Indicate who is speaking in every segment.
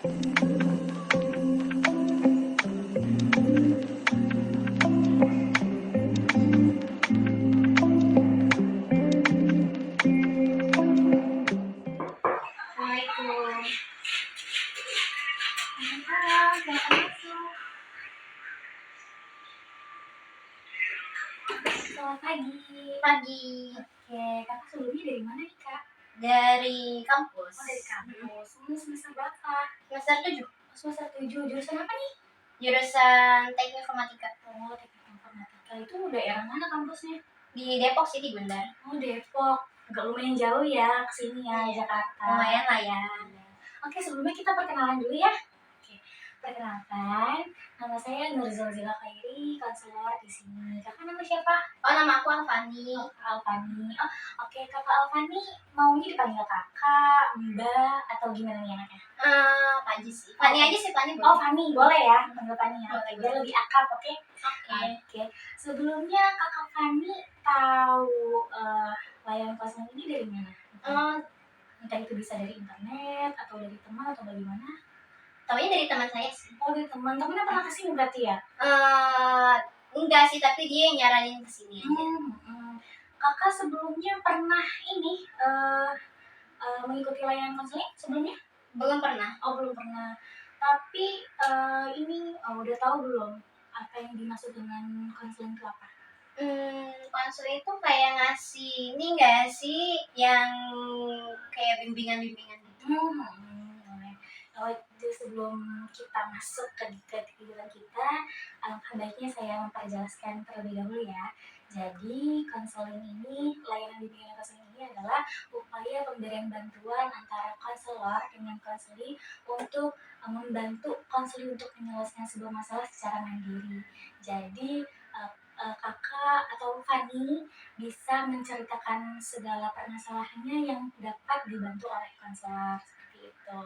Speaker 1: Selamat pagi.
Speaker 2: Pagi.
Speaker 1: Oke, kakak sebelumnya dari mana nih kak?
Speaker 2: Dari kampus.
Speaker 1: Oh dari kampus. Ini semester berapa?
Speaker 2: Semester 7.
Speaker 1: Semester 7. Jurusan apa nih?
Speaker 2: Jurusan Teknik Informatika.
Speaker 1: Oh teknik informatika. Itu daerah mana kampusnya?
Speaker 2: Di Depok sih, di Bundar.
Speaker 1: Oh Depok. Agak lumayan jauh ya kesini ya, Jakarta.
Speaker 2: Lumayan lah ya.
Speaker 1: Oke, sebelumnya kita perkenalan dulu ya. Oke, perkenalkan, nama saya Nurzulzila Khairi, konselor di sini. Kakak nama siapa?
Speaker 2: Oh, nama aku Alfani.
Speaker 1: Oh, Alfani. Oh, oke, kakak Alfani maunya dipanggil kakak, mbak, atau gimana nih anaknya?
Speaker 2: Fani sih. Fani aja sih, Fani.
Speaker 1: Oh, Fani, boleh ya, panggil Fani ya.
Speaker 2: Boleh,
Speaker 1: Biar lebih akrab, oke?
Speaker 2: Oke.
Speaker 1: Sebelumnya kakak Fani tahu layanan konseling ini dari mana? Entah itu bisa dari internet atau dari teman atau bagaimana?
Speaker 2: Taunya dari teman saya sih.
Speaker 1: Oh, dari teman. Temennya pernah kesini berarti ya?
Speaker 2: Enggak sih, tapi dia yang nyaranin kesini aja.
Speaker 1: Kakak sebelumnya pernah ini mengikuti layanan konseling sebelumnya?
Speaker 2: Belum pernah.
Speaker 1: Oh, belum pernah. Tapi ini udah tahu belum apa yang dimaksud dengan konseling itu apa?
Speaker 2: Konseling itu kayak ngasih ini enggak sih, yang kayak bimbingan-bimbingan gitu.
Speaker 1: Jadi sebelum kita masuk ke kegiatan kita, alangkah baiknya saya memperjelaskan terlebih dahulu ya. Jadi konseling ini, layanan bimbingan konseling ini adalah upaya pemberian bantuan antara konselor dengan konseli untuk membantu konseli untuk menyelesaikan sebuah masalah secara mandiri. Jadi kakak atau Fani bisa menceritakan segala permasalahannya yang dapat dibantu oleh konselor seperti itu.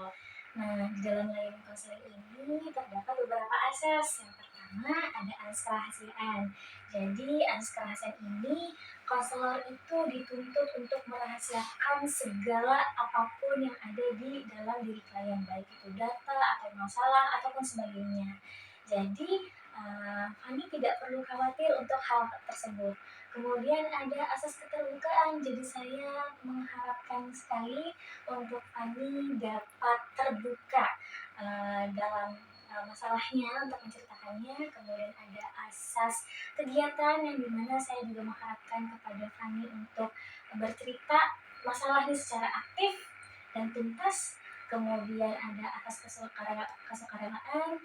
Speaker 1: Nah, di dalam layanan konseling ini terdapat beberapa asas. Yang pertama ada asas kerahasiaan. Jadi asas kerahasiaan ini konselor itu dituntut untuk merahasiakan segala apapun yang ada di dalam diri klien, baik itu data atau masalah ataupun sebagainya. Jadi Fani tidak perlu khawatir untuk hal tersebut. Kemudian ada asas keterbukaan. Jadi saya mengharapkan sekali untuk Fani dapat terbuka dalam masalahnya untuk menceritakannya. Kemudian ada asas kegiatan yang dimana saya juga mengharapkan kepada Fani untuk bercerita masalahnya secara aktif dan tuntas. Kemudian ada asas kesukarelaan.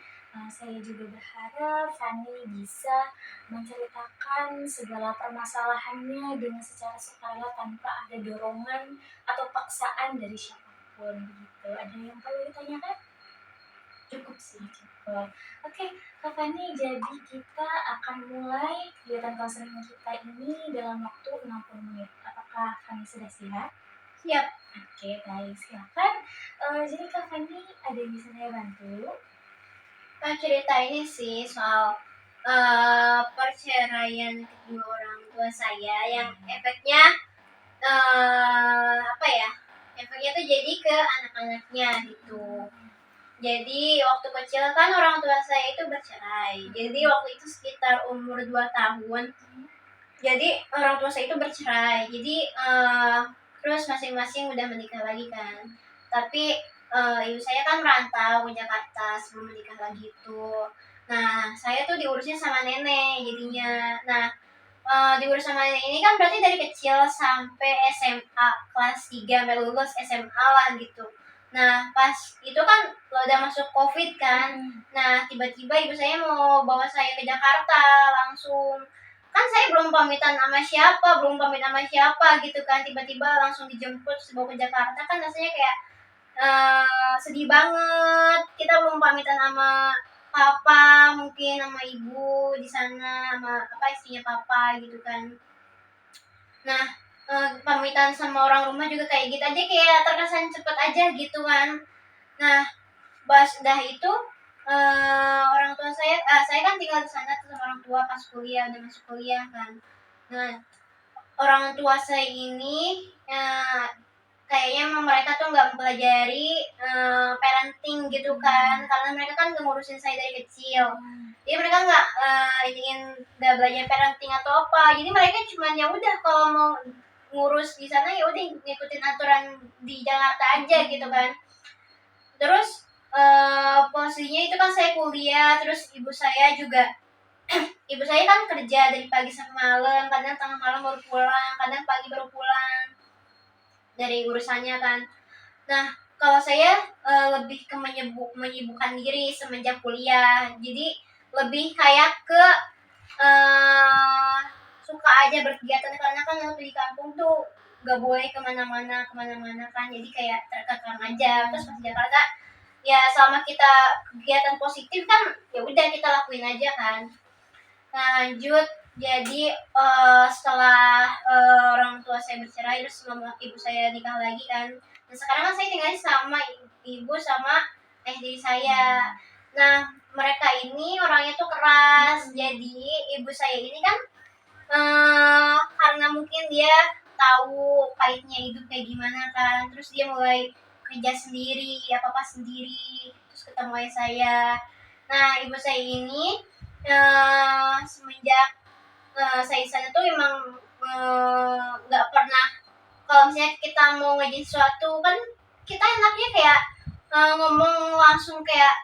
Speaker 1: Saya juga berharap Fani bisa menceritakan segala permasalahannya dengan secara sukarela tanpa ada dorongan atau paksaan dari siapapun begitu. Ada yang perlu ditanyakan? Cukup sih, cukup. Oke, Kak Fani, jadi kita akan mulai kegiatan konseling kita ini dalam waktu 60 menit. Apakah Fani sudah siap?
Speaker 2: Siap.
Speaker 1: Oke, baik, silakan. Jadi Kak Fani, ada yang bisa saya bantu?
Speaker 2: Cerita ini sih soal perceraian kedua orang tua saya yang efeknya efeknya tuh jadi ke anak-anaknya gitu. Jadi waktu kecil kan orang tua saya itu bercerai. Jadi waktu itu sekitar umur 2 tahun. Jadi orang tua saya itu bercerai. Jadi terus masing-masing udah menikah lagi kan. Tapi ibu saya kan merantau ke Jakarta sebelum menikah lagi itu. Nah, saya tuh diurusnya sama nenek jadinya. Nah, diurus sama nenek ini kan berarti dari kecil sampai SMA kelas 3 sampai lulus SMA lah gitu. Nah, pas itu kan udah masuk COVID kan. Nah, tiba-tiba ibu saya mau bawa saya ke Jakarta langsung. Kan saya belum pamitan sama siapa gitu kan. Tiba-tiba langsung dijemput bawa ke Jakarta kan rasanya kayak sedih banget. Kita belum pamitan sama papa, mungkin sama ibu di sana, sama istrinya papa gitu kan. Nah, pamitan sama orang rumah juga kayak gitu aja, kayak terkesan cepet aja gitu kan. Nah, pas udah itu orang tua saya kan tinggal di sana tuh sama orang tua pas kuliah, udah masuk kuliah kan. Nah, orang tua saya ini kayaknya emang mereka tuh nggak mempelajari parenting gitu kan, karena mereka kan nggak ngurusin saya dari kecil. Jadi mereka nggak belajar parenting atau apa. Jadi mereka cuma ya udah kalau mau ngurus di sana ya udah ngikutin aturan di Jakarta aja gitu kan. Terus posisinya itu kan saya kuliah, terus ibu saya juga ibu saya kan kerja dari pagi sampai malam, kadang tengah malam baru pulang, kadang pagi baru pulang dari urusannya kan. Nah, kalau saya lebih ke menyibukkan diri semenjak kuliah. Jadi lebih kayak ke suka aja berkegiatan, karena kan waktu di kampung tuh gak boleh kemana-mana kan, jadi kayak terkekang aja. Terus pas di Jakarta ya selama kita kegiatan positif kan ya udah kita lakuin aja kan. Nah lanjut, jadi setelah orang tua saya bercerai, terus mama ibu saya nikah lagi kan. Nah sekarang kan saya tinggalnya sama ibu sama diri saya. Nah mereka ini orangnya tuh keras, jadi ibu saya ini kan karena mungkin dia tahu pahitnya hidup kayak gimana kan, terus dia mulai kerja sendiri, apa sendiri, terus ketemu ayah saya. Nah ibu saya ini semenjak saya di sana tuh emang nggak pernah, kalau misalnya kita mau ngajin sesuatu kan kita enaknya kayak ngomong langsung kayak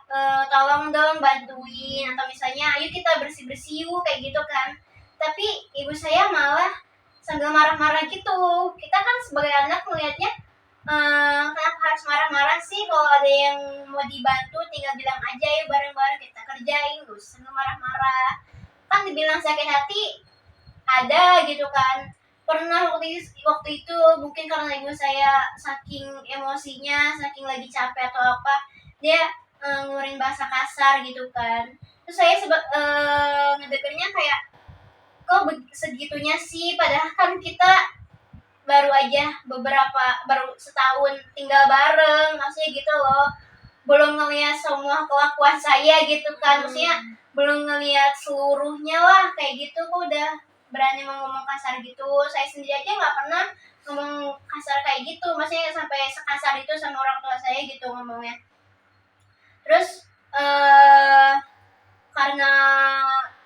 Speaker 2: tolong dong bantuin, atau misalnya ayo kita bersih yuk kayak gitu kan. Tapi ibu saya malah sambil marah-marah gitu. Kita kan sebagai anak melihatnya kenapa harus marah-marah sih, kalau ada yang mau dibantu tinggal bilang aja ya bareng-bareng kita kerjain, gak usah sambil marah-marah. Kan dibilang sakit hati ada gitu kan. Pernah waktu itu mungkin karena ibu saya saking emosinya, saking lagi capek atau apa, dia ngeluarin bahasa kasar gitu kan. Terus saya ngedengernya kayak kok segitunya sih, padahal kan kita baru setahun tinggal bareng, maksudnya gitu loh. Belum ngeliat semua kelakuan saya gitu kan, maksudnya belum ngeliat seluruhnya lah kayak gitu kok udah berani ngomong kasar gitu. Saya sendiri aja nggak pernah ngomong kasar kayak gitu, maksudnya sampai sekasar itu sama orang tua saya gitu ngomongnya. Terus karena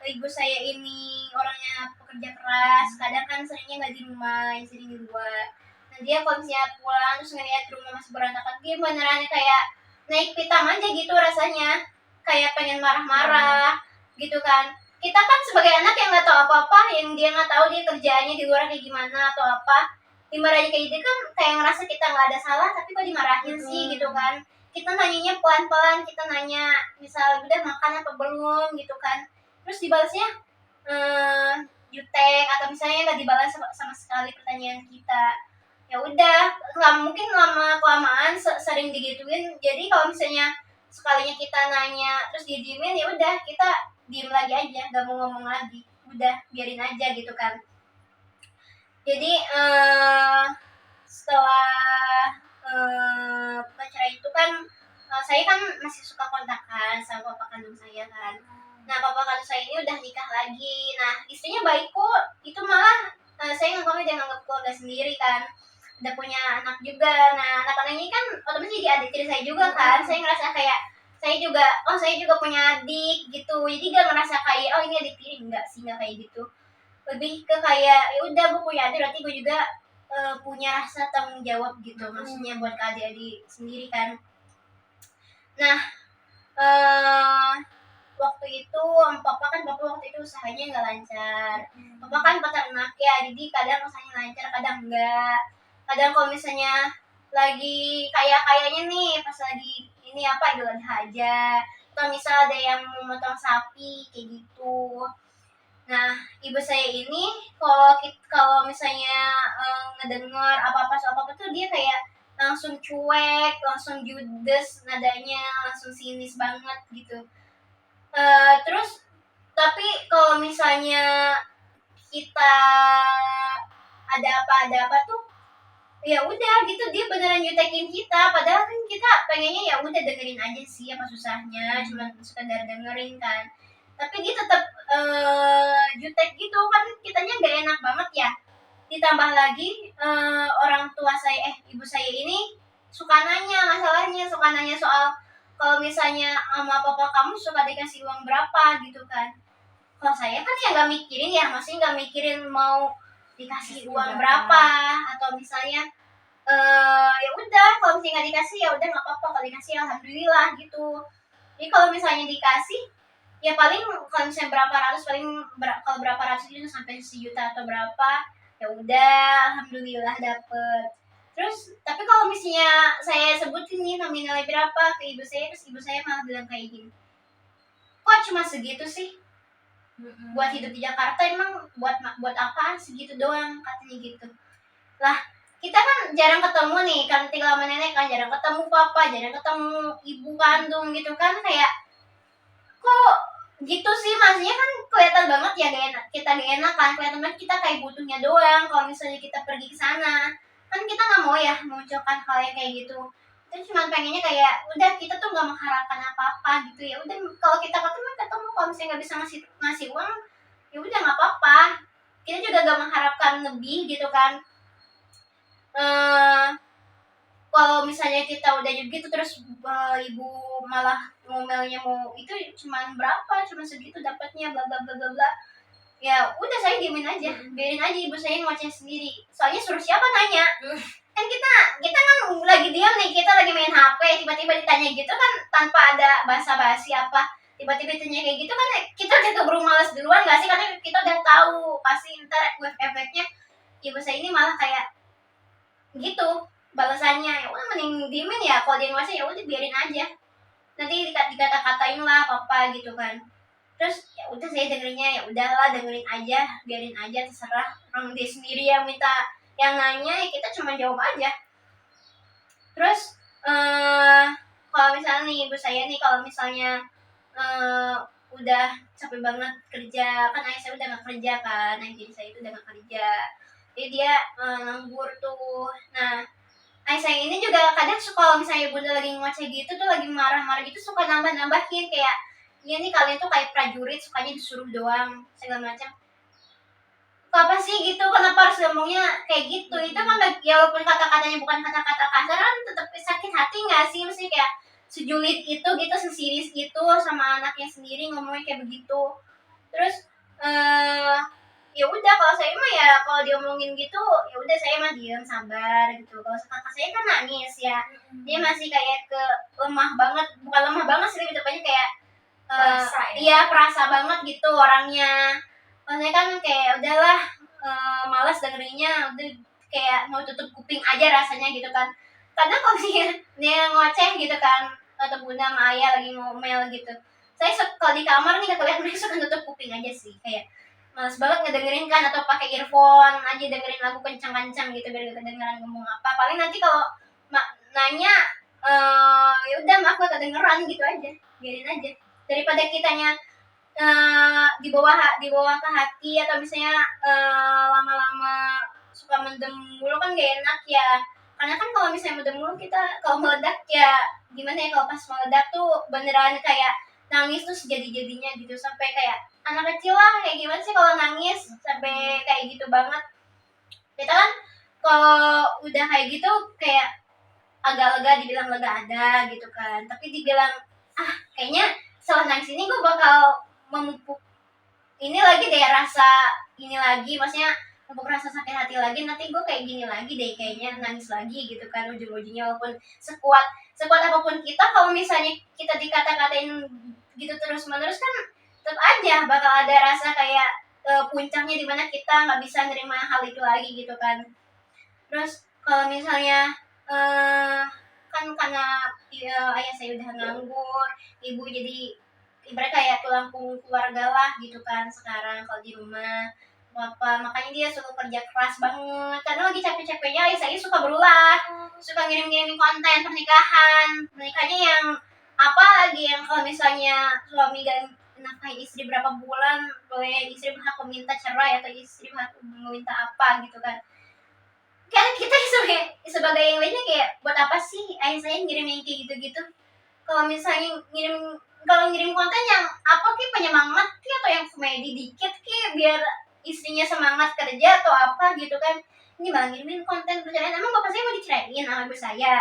Speaker 2: ibu saya ini orangnya pekerja keras, kadang kan seringnya nggak di rumah, sering di luar. Nah dia kalau misalnya pulang terus ngeliat rumah masih berantakan, dia beneran kayak naik pitam aja gitu rasanya, kayak pengen marah-marah gitu kan. Kita kan sebagai anak yang nggak tahu apa-apa, yang dia nggak tahu dia kerjaannya di luar kayak gimana atau apa, dimarahin kayak gitu kan kayak ngerasa kita nggak ada salah, tapi kok dimarahin sih gitu kan. Kita nanyanya pelan-pelan, kita nanya misal udah makan apa belum gitu kan, terus dibalasnya jutek, atau misalnya nggak dibalas sama sekali pertanyaan kita. Ya udah, mungkin lama kelamaan sering digituin, jadi kalau misalnya sekalinya kita nanya terus didiemin, ya udah kita diem lagi aja, nggak mau ngomong lagi, udah biarin aja gitu kan. Jadi setelah pacaran itu kan saya kan masih suka kontakan sama papa kandung saya kan. Nah papa kandung saya ini udah nikah lagi. Nah istrinya baik kok, itu malah saya nganggapnya dia nganggap keluarga sendiri kan, udah punya anak juga. Nah anak-anak ini kan otomatis jadi adik tiri saya juga kan. Saya ngerasa kayak saya juga punya adik gitu, jadi gak ngerasa kayak oh ini adik tiri, enggak sih, enggak kayak gitu. Lebih ke kayak ya udah gue punya adik, berarti gue juga punya rasa tanggung jawab gitu, maksudnya buat ke adik-adik sendiri kan. Nah waktu itu papa waktu itu usahanya nggak lancar. Papa kan peternak ya, jadi kadang usahanya lancar, kadang enggak. Kadang kalau misalnya lagi kayaknya nih pas lagi ini apa Idul Adha aja, atau misal ada yang mau motong sapi kayak gitu. Nah ibu saya ini kalau misalnya ngedengar apa-apa soal apa tuh dia kayak langsung cuek, langsung judes nadanya, langsung sinis banget gitu. Terus tapi kalau misalnya kita ada apa tuh ya udah gitu, dia beneran jutekin kita, padahal kan kita pengennya ya udah dengerin aja sih apa susahnya, cuma sekedar dengerin kan. Tapi dia tetap jutek gitu kan, kitanya nggak enak banget ya. ditambah lagi orang tua saya ibu saya ini suka nanya masalahnya, suka nanya soal kalau misalnya sama papa kamu suka dikasih uang berapa gitu kan. Kalau saya kan ya nggak mikirin ya, maksudnya nggak mikirin mau dikasih uang berapa, atau misalnya ya udah kalau misalnya nggak dikasih ya udah nggak apa-apa, kalau dikasih alhamdulillah gitu. Jadi kalau misalnya dikasih ya paling kalau misalnya berapa ratus, paling kalau berapa ratus itu sampai 1 juta atau berapa, ya udah alhamdulillah dapet. Terus tapi kalau misalnya saya sebutin nih nominalnya berapa ke ibu saya, terus ibu saya malah bilang kayak gini, kok cuma segitu sih, buat hidup di Jakarta emang buat apaan segitu doang, katanya gitu. Lah kita kan jarang ketemu nih, kan tinggal sama nenek kan, jarang ketemu papa, jarang ketemu ibu kandung gitu kan, kayak kok gitu sih, maksudnya kan kelihatan banget ya gak enak, kita gak enak kan, kelihatan banget kita kayak butuhnya doang kalau misalnya kita pergi ke sana. Kan kita nggak mau ya mengucapkan hal yang kayak gitu. Kita cuma pengennya kayak udah kita tuh nggak mengharapkan apa-apa gitu, ya udah kalau kita ketemu kalau misalnya nggak bisa ngasih ngasih uang ya udah nggak apa-apa, kita juga gak mengharapkan lebih gitu kan. Kalau misalnya kita udah gitu terus ibu malah ngomelnya mau itu cuman berapa, cuma segitu dapatnya bla bla bla bla bla, ya udah saya diemin aja, biarin aja ibu saya ngoceh sendiri, soalnya suruh siapa nanya. Kan kita kan lagi diam nih, kita lagi main HP, tiba-tiba ditanya gitu kan tanpa ada basa-basi apa, tiba-tiba ditanya kayak gitu kan kita udah keburu malas duluan gak sih, karena kita udah tahu pasti ntar wave efeknya ibu saya ini malah kayak gitu balasannya, ya udah mending diemin ya, kalau dia ngoceh ya udah biarin aja, nanti dikata-katain lah papa gitu kan. Terus ya udah saya dengerinnya, ya udahlah dengerin aja, biarin aja, terserah orang dia sendiri yang minta, yang nanya ya kita cuma jawab aja. Terus kalau misalnya nih ibu saya nih, kalau misalnya udah capek banget kerja, kan ayah saya udah gak kerja kan, ayah saya itu udah gak kerja, jadi dia nganggur tuh. Nah ayah saya ini juga kadang suka kalau misalnya bunda lagi ngoceh gitu tuh, lagi marah-marah gitu, suka nambah-nambahin kayak, iya nih kalian tuh kayak prajurit, sukanya disuruh doang segala macam. Apa sih gitu, kenapa harus ngomongnya kayak gitu? Itu kan ya walaupun kata-katanya bukan kata-kata kasar kan tetap sakit hati nggak sih? Mesti kayak sejulit itu gitu, sesiris itu sama anaknya sendiri ngomongnya kayak begitu. Terus ya udah kalau saya mah ya kalau diomongin gitu ya udah saya mah diam sabar gitu. Kalau kakak saya kan nangis ya, dia masih kayak ke lemah banget, bukan lemah banget sih, lebih tepatnya kayak
Speaker 1: Perasa ya?
Speaker 2: iya perasa banget gitu orangnya. Maksudnya kan kayak udahlah malas dengerinnya, udah kayak mau tutup kuping aja rasanya gitu kan. Kadang kalau dia ngoceh gitu kan, atau bunda sama ayah lagi ngomel gitu, saya kalau di kamar nih kelihatan mereka suka tutup kuping aja sih, kayak males banget ngedengerin kan, atau pakai earphone aja dengerin lagu kencang-kencang gitu biar gak kedengeran ngomong apa. Paling nanti kalau nanya ya udah maaf gak kedengeran gitu aja, biarin aja, daripada kitanya dibawa ke hati, atau misalnya lama-lama suka mendem mulu kan gak enak ya. Karena kan kalau misalnya mendem mulu, kita kalau meledak ya gimana ya, kalau pas meledak tuh beneran kayak nangis tuh sejadi-jadinya gitu, sampai kayak anak kecil lah, kayak gimana sih kalau nangis sampai kayak gitu banget. Kita kan kalau udah kayak gitu kayak agak lega, dibilang lega ada gitu kan, tapi dibilang kayaknya setelah nangis ini gue bakal memupuk ini lagi deh, rasa ini lagi, maksudnya memupuk rasa sakit hati lagi, nanti gue kayak gini lagi deh kayaknya, nangis lagi gitu kan. Ujung-ujungnya walaupun sekuat apapun kita, kalau misalnya kita dikata-katain gitu terus menerus kan tetap aja bakal ada rasa kayak puncaknya dimana kita nggak bisa nerima hal itu lagi gitu kan. Terus kalau misalnya kan karena ayah saya udah nganggur, ibu jadi ibarat kayak tulang punggung keluarga lah gitu kan sekarang kalau di rumah apa, makanya dia suka kerja keras banget, karena lagi capek-capeknya ayah saya suka berulah, suka ngirim-ngirimin konten pernikahannya yang apa lagi, yang kalau misalnya suami gak nafkahin istri berapa bulan, boleh istri berhak meminta cerai atau istri berhak meminta apa gitu kan. Kan kita sebagai yang lainnya kayak buat apa sih ayah saya ngirim yang kayak gitu-gitu. Kalau misalnya ngirim konten yang apa, kayak penyemangat kayak, atau yang komedi dikit kayak, biar istrinya semangat kerja atau apa gitu kan, ini malah ngirimin konten perceraian, emang bapak saya mau diceraiin sama ibu saya,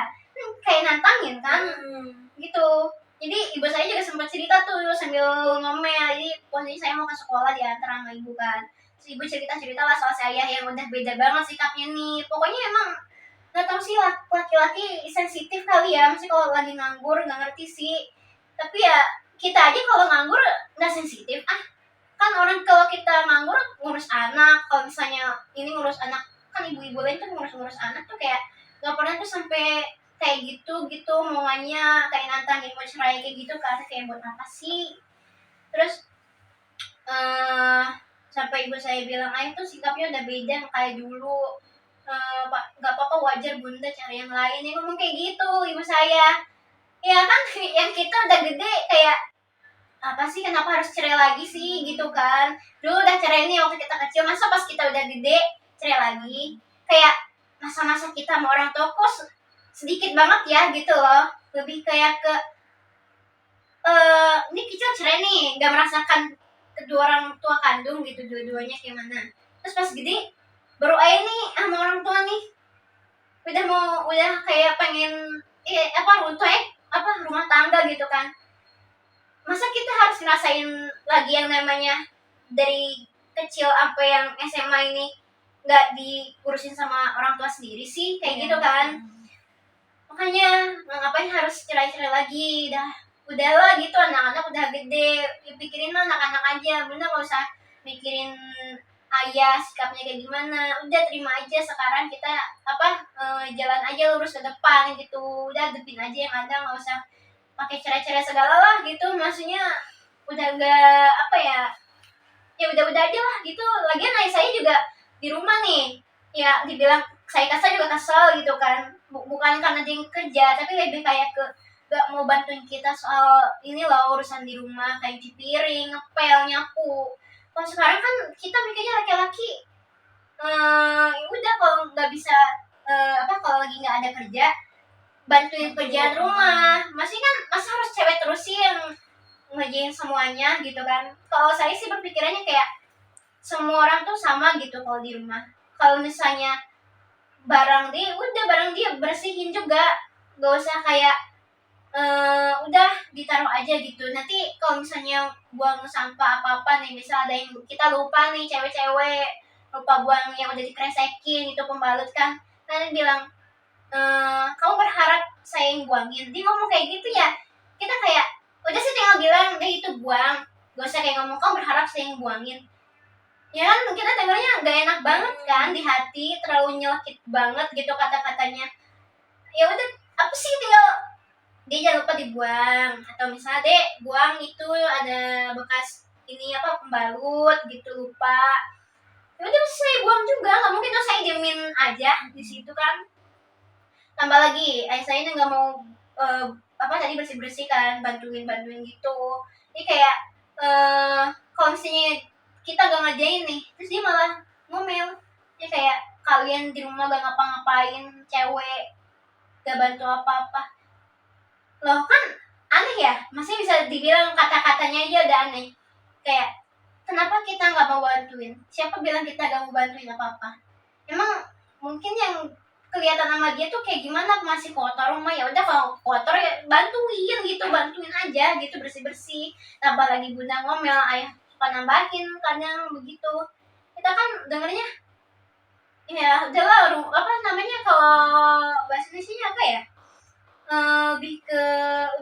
Speaker 2: kayak nantangin kan gitu. Jadi ibu saya juga sempat cerita tuh sambil ngomel, jadi posisi saya mau ke sekolah diantar sama ibu kan, terus ibu cerita lah soal saya yang udah beda banget sikapnya nih. Pokoknya emang nggak tahu sih, laki-laki sensitif kali ya, masih kalau lagi nganggur nggak ngerti sih. Tapi ya kita aja kalau nganggur nggak sensitif kan. Orang kalau kita nganggur ngurus anak, kalau misalnya ini ngurus anak, kan ibu-ibu lain tuh ngurus anak tuh kayak nggak pernah tuh sampai kayak gitu omongannya, kayak nantangin mau cerai kayak gitu kan, kayak buat apa sih. Terus sampai ibu saya bilang, ayah tuh sikapnya udah beda kayak dulu, Pak, nggak apa-apa, wajar bunda cari yang lain, ya ngomong kayak gitu ibu saya. Ya kan yang kita udah gede kayak apa sih, kenapa harus cerai lagi sih gitu kan. Dulu udah cerai ini waktu kita kecil, masa pas kita udah gede cerai lagi. Kayak masa-masa kita sama orang tua kok sedikit banget ya gitu loh. Lebih kayak ke ini kecil cerai nih, nggak merasakan kedua orang tua kandung gitu dua-duanya kayak mana. Terus pas gede baru aja nih sama orang tua nih udah kayak pengen runtuh rumah tangga gitu kan. Masa kita harus ngerasain lagi yang namanya dari kecil sampai yang SMA ini nggak diurusin sama orang tua sendiri sih, kayak gitu kan. Makanya ngapain harus cerai-cerai lagi, udahlah gitu, anak-anak udah gede, pikirin anak-anak aja, bener nggak usah mikirin ayah sikapnya kayak gimana. Udah terima aja, sekarang kita jalan aja lurus ke depan gitu, udah hadepin aja yang ada, nggak usah pakai cerai-cerai segala lah gitu. Maksudnya udah gak ya udah aja lah gitu. Lagian ayah saya juga di rumah nih, ya dibilang saya kasar juga kesel gitu kan, bukan karena dia kerja, tapi lebih kayak ke gak mau bantuin kita soal ini loh, urusan di rumah kayak cuci piring, ngepel, nyapu. Kalau sekarang kan kita mikirnya laki-laki ya udah, kalau nggak bisa kalau lagi nggak ada kerja bantuin kerjaan rumah. Masa harus cewek terus sih yang ngerjain semuanya gitu kan. Kalau saya sih berpikirannya kayak semua orang tuh sama gitu kalau di rumah. Kalau misalnya barang dia bersihin juga, gak usah kayak udah ditaruh aja gitu. Nanti kalau misalnya buang sampah apa-apa nih, misal ada yang kita lupa nih, cewek-cewek lupa buang yang udah dikresekin itu pembalut kan, nanti bilang kamu berharap saya yang buangin. Dia ngomong kayak gitu ya, kita kayak udah sih tinggal bilang deh itu buang, gak usah kayak ngomong kamu berharap saya yang buangin. Ya kan kita dengarnya gak enak banget kan di hati, terlalu nyelekit banget gitu kata-katanya. Ya udah, apa sih, tinggal dia jangan lupa dibuang, atau misalnya dek buang itu ada bekas ini pembalut gitu, lupa, ya udah saya buang juga, nggak mungkin tuh saya diemin aja di situ kan. Tambah lagi ayah saya nggak mau tadi bersih kan, bantuin gitu. Jadi kayak kalau misalnya kita gak ngerjain nih, terus dia malah ngomel. Dia kayak kalian di rumah gak ngapa-ngapain, cewek gak bantu apa-apa. Loh kan aneh ya, masih bisa dibilang kata-katanya aja udah aneh. Kayak kenapa kita gak mau bantuin? Siapa bilang kita gak mau bantuin apa-apa? Emang mungkin yang kelihatan sama dia tuh kayak gimana, masih kotor rumah, ya udah kalau kotor ya bantuin gitu, bantuin aja gitu, bersih-bersih. Tambah lagi bunda ngomel, ayah suka nambahin kadang begitu. Kita kan dengernya ya udahlah, kalau bahasa Indonesia apa ya, lebih ke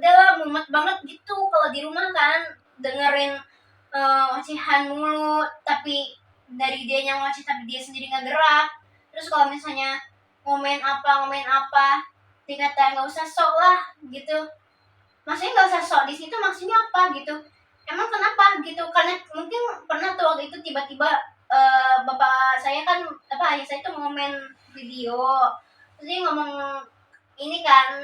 Speaker 2: udahlah mumet banget gitu kalau di rumah kan, dengerin ocehan mulu, tapi dari dia yang ngoceh tapi dia sendiri nggak gerak. Terus kalau misalnya ngomen apa dikata nggak usah sok lah gitu. Maksudnya nggak usah sok di situ maksudnya apa gitu, emang kenapa gitu? Karena mungkin pernah tuh waktu itu tiba-tiba bapak saya kan ayah saya tuh ngomen video, terus dia ngomong ini kan,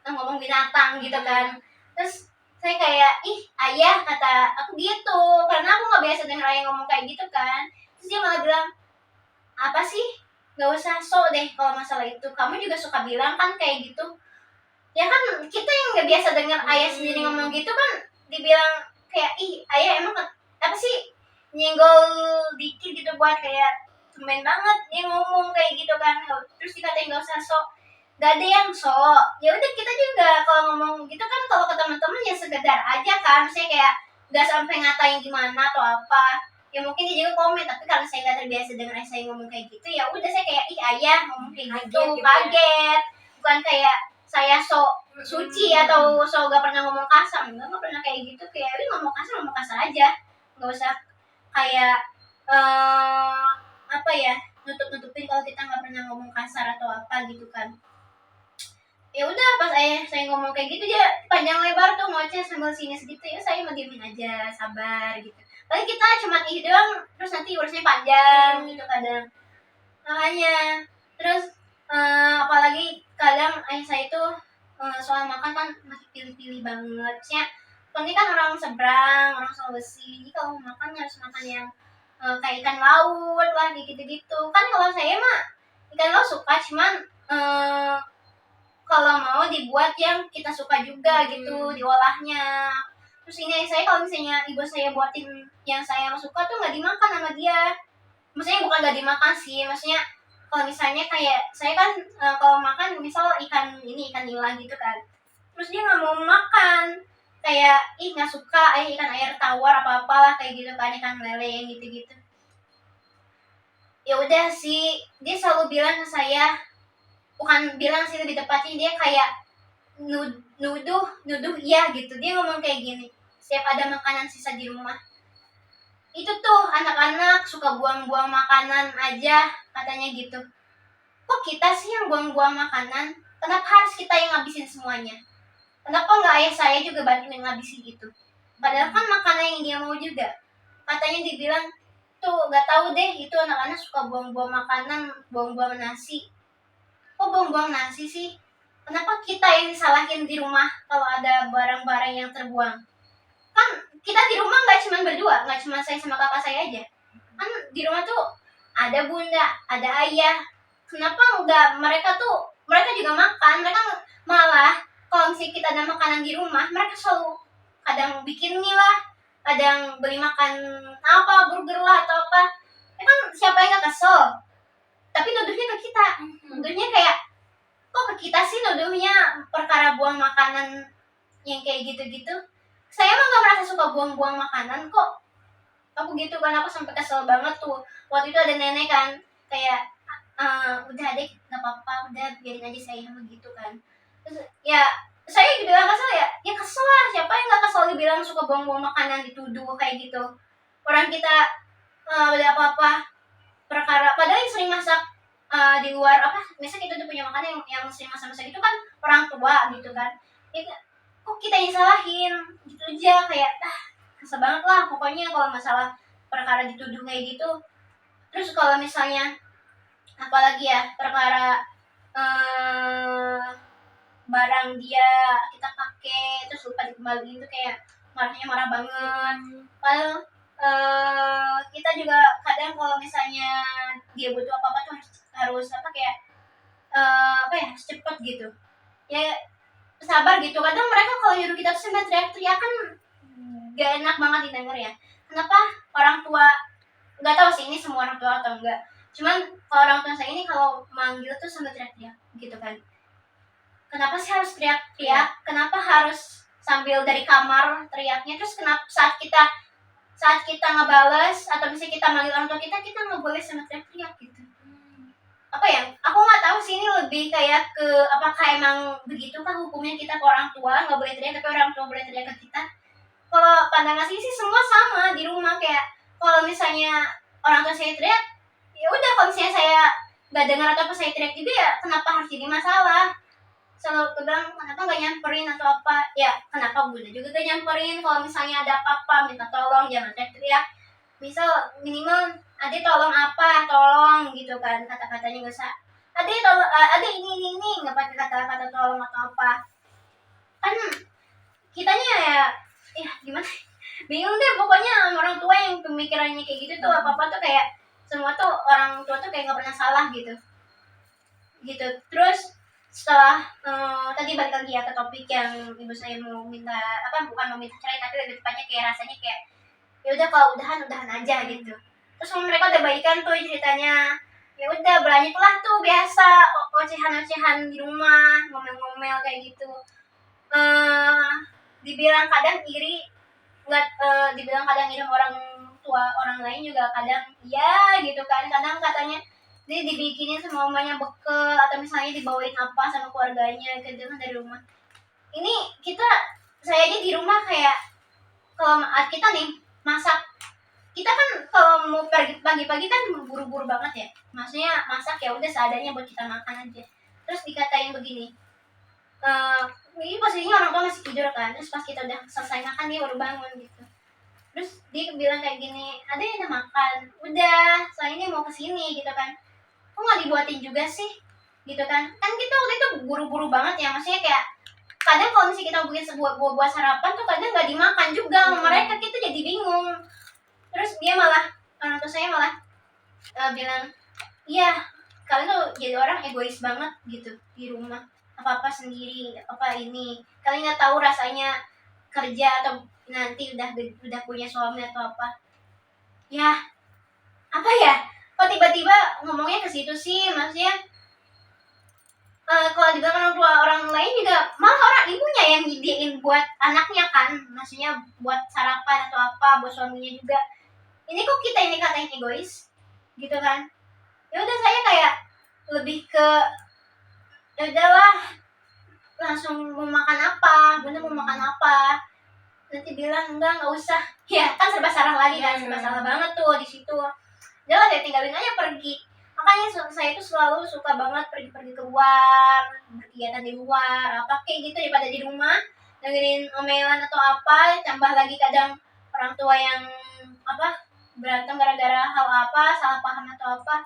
Speaker 2: ngomong binatang gitu kan. Terus saya kayak, ih ayah, kata aku gitu, karena aku nggak biasa denger ayah ngomong kayak gitu kan. Terus dia malah bilang, apa sih, nggak usah sok deh kalau masalah itu, kamu juga suka bilang kan kayak gitu. Ya kan kita yang nggak biasa denger ayah sendiri ngomong gitu kan, dibilang kayak, ih ayah emang apa sih, nyenggol dikit gitu buat kayak tumben banget dia ngomong kayak gitu kan, terus dikatain gak usah sok, gak ada yang sok. Ya udah kita juga kalau ngomong gitu kan kalau ke teman-teman ya sekedar aja kan, saya kayak gak sampai ngatain gimana atau apa. Ya mungkin dia juga komen, tapi kalau saya gak terbiasa dengan ayah saya ngomong kayak gitu, ya udah saya kayak ih ayah ngomong kayak gitu,
Speaker 1: Kaget gitu ya.
Speaker 2: kaget. Bukan kayak saya sok suci atau sok gak pernah ngomong kasar, enggak pernah kayak gitu. Kayak udah ngomong kasar aja, nggak usah kayak apa ya, nutup-nutupin kalau kita nggak pernah ngomong kasar atau apa gitu kan. Ya udah pas saya ngomong kayak gitu dia panjang lebar tuh ngoceh sambil sinis gitu, ya saya mau diemin aja, sabar gitu. Paling kita cuma ih doang, terus nanti urusnya panjang gitu kadang. Makanya terus apalagi kadang ayah saya itu soal makan kan masih pilih-pilih banget. Maksudnya ini kan orang seberang, orang Sulawesi, jadi kalau makan harus makan yang kayak ikan laut lah gitu-gitu. Kan kalau saya mah ikan laut suka, cuman kalau mau dibuat yang kita suka juga gitu, diolahnya. Terus ini saya kalau misalnya ibu saya buatin yang saya suka tuh nggak dimakan sama dia. Maksudnya bukan nggak dimakan sih, maksudnya kalau misalnya kayak saya kan kalau makan misal ikan ini ikan nila gitu kan, terus dia nggak mau makan, kayak ih nggak suka ikan air tawar apa apalah kayak gitu kan, ikan lele yang gitu-gitu. Ya udah sih dia selalu bilang ke saya, bukan bilang sih lebih tepatnya dia kayak nuduh iya gitu, dia ngomong kayak gini, setiap ada makanan sisa di rumah itu tuh anak-anak suka buang-buang makanan aja katanya gitu. Kok kita sih yang buang-buang makanan? Kenapa harus kita yang ngabisin semuanya? Kenapa nggak ayah saya juga bantuin ngabisin gitu? Padahal kan makanan yang dia mau juga. Katanya dibilang tuh nggak tahu deh itu anak-anak suka buang-buang makanan, buang-buang nasi. Kok buang-buang nasi sih? Kenapa kita yang disalahin di rumah kalau ada barang-barang yang terbuang? Kan kita di rumah nggak cuma berdua, nggak cuma saya sama kakak saya aja. Kan di rumah tuh ada bunda, ada ayah. Kenapa enggak mereka juga makan, mereka malah kalau misalnya kita ada makanan di rumah, mereka selalu kadang bikin mie lah, kadang beli makan apa burger lah atau apa. Ya kan siapa yang gak kesel? Tapi nuduhnya ke kita, nuduhnya kayak kok ke kita sih nuduhnya perkara buang makanan yang kayak gitu-gitu. Saya mah gak merasa suka buang-buang makanan kok. Aku gitu kan, aku sampai kesel banget tuh. Waktu itu ada nenek kan, kayak udah adek nggak apa-apa, udah biarin aja saya begitu kan. Terus ya saya dibilang kesel, ya kesel lah, siapa yang nggak kesel dibilang suka buang-buang makanan, dituduh kayak gitu. Orang kita udah apa-apa perkara, padahal yang sering masak di luar apa, misalnya kita tuh punya makanan yang sering masak-masak itu kan orang tua gitu kan. Ya, kok kita yang salahin gitu aja, kayak kesel banget lah pokoknya kalau masalah perkara dituduh kayak gitu. Terus kalau misalnya apalagi ya perkara barang dia kita pakai terus lupa dikembaliin itu kayak marahnya marah banget. Padahal kita juga kadang kalau misalnya dia butuh apa-apa tuh harus apa kayak apa ya, harus cepet gitu ya, sabar gitu. Kadang mereka kalau nyuruh kita tuh sampai teriak-teriak kan gak enak banget didengar ya. Kenapa orang tua, nggak tahu sih ini semua orang tua atau enggak, cuman kalau orang tua saya ini kalau manggil tuh sambil teriak-teriak gitu kan. Kenapa sih harus teriak-teriak? Kenapa harus sambil dari kamar teriaknya? Terus kenapa saat kita ngebales atau misalnya kita manggil orang tua kita nggak boleh sama teriak-teriak gitu. Apa ya? Aku nggak tahu sih, ini lebih kayak ke apakah emang begitu kan hukumnya kita ke orang tua nggak boleh teriak tapi orang tua boleh teriak ke kita. Kalau pandangan sih semua sama di rumah, kayak kalau misalnya orang tua saya teriak, ya udah kalau misalnya saya nggak dengar atau apa saya teriak juga, ya kenapa harus jadi masalah? Selalu bilang kenapa nggak nyamperin atau apa, ya kenapa bunda juga gak nyamperin kalau misalnya ada apa-apa minta tolong, jangan teriak-teriak. Misal minimal ade tolong apa, tolong gitu kan, kata-katanya nggak usah ade tolong, ade ini nggak pakai kata-kata tolong atau apa. Kan kitanya ya gimana, bingung deh pokoknya orang tua yang pemikirannya kayak gitu tuh apa-apa tuh kayak semua tuh orang tua tuh kayak nggak pernah salah gitu. Terus setelah tadi balik lagi ya ke topik yang ibu saya mau minta apa, bukan mau minta cerai tapi lebih tepatnya kayak rasanya kayak ya udah kalau udahan aja gitu. Terus mereka udah baikan tuh ceritanya, ya udah berlanjutlah tuh biasa ocehan di rumah, ngomel-ngomel kayak gitu. Dibilang kadang iri, nggak dibilang kadang iri orang tua orang lain juga kadang iya gitu kan. Kadang katanya dia dibikinin sama mamanya bekal atau misalnya dibawain apa sama keluarganya gitu kan dari rumah. Ini saya aja di rumah kayak kalau kita nih masak, kita kan kalau mau pergi pagi-pagi kan buru-buru banget ya, maksudnya masak ya udah seadanya buat kita makan aja. Terus dikatain begini, eh ini posisinya orang tua masih tidur kan, terus pas kita udah selesai makan dia baru bangun gitu. Terus dia bilang kayak gini, ada yang udah makan, udah soalnya dia mau kesini gitu kan, kok nggak dibuatin juga sih gitu kan. Kan kita waktu itu buru-buru banget ya, maksudnya kayak kadang kalau misalnya kita bikin sebuah buah sarapan tuh kadang nggak dimakan juga sama mereka, kita jadi bingung. Terus dia malah, orang tua saya malah bilang, iya kalian tuh jadi orang egois banget gitu di rumah, apa-apa sendiri, apa ini kalian nggak tahu rasanya kerja atau nanti udah punya suami atau apa. Ya apa ya, kok tiba-tiba ngomongnya ke situ sih, maksudnya kalau dibilang orang tua orang lain juga malah orang ibunya yang nyediain buat anaknya kan, maksudnya buat sarapan atau apa buat suaminya juga. Ini kok kita ini katanya egois gitu kan. Ya udah saya kayak lebih ke ya udahlah, langsung mau makan apa, bener mau makan apa, nanti bilang nggak usah, ya kan serba salah lagi kan, serba salah banget tuh di situ. Udahlah saya tinggalin aja pergi. Makanya saya tuh selalu suka banget pergi-pergi keluar, berkegiatan di luar, apa kayak gitu daripada di rumah dengerin omelan atau apa, tambah lagi kadang orang tua yang apa berantem gara-gara hal apa, salah paham atau apa.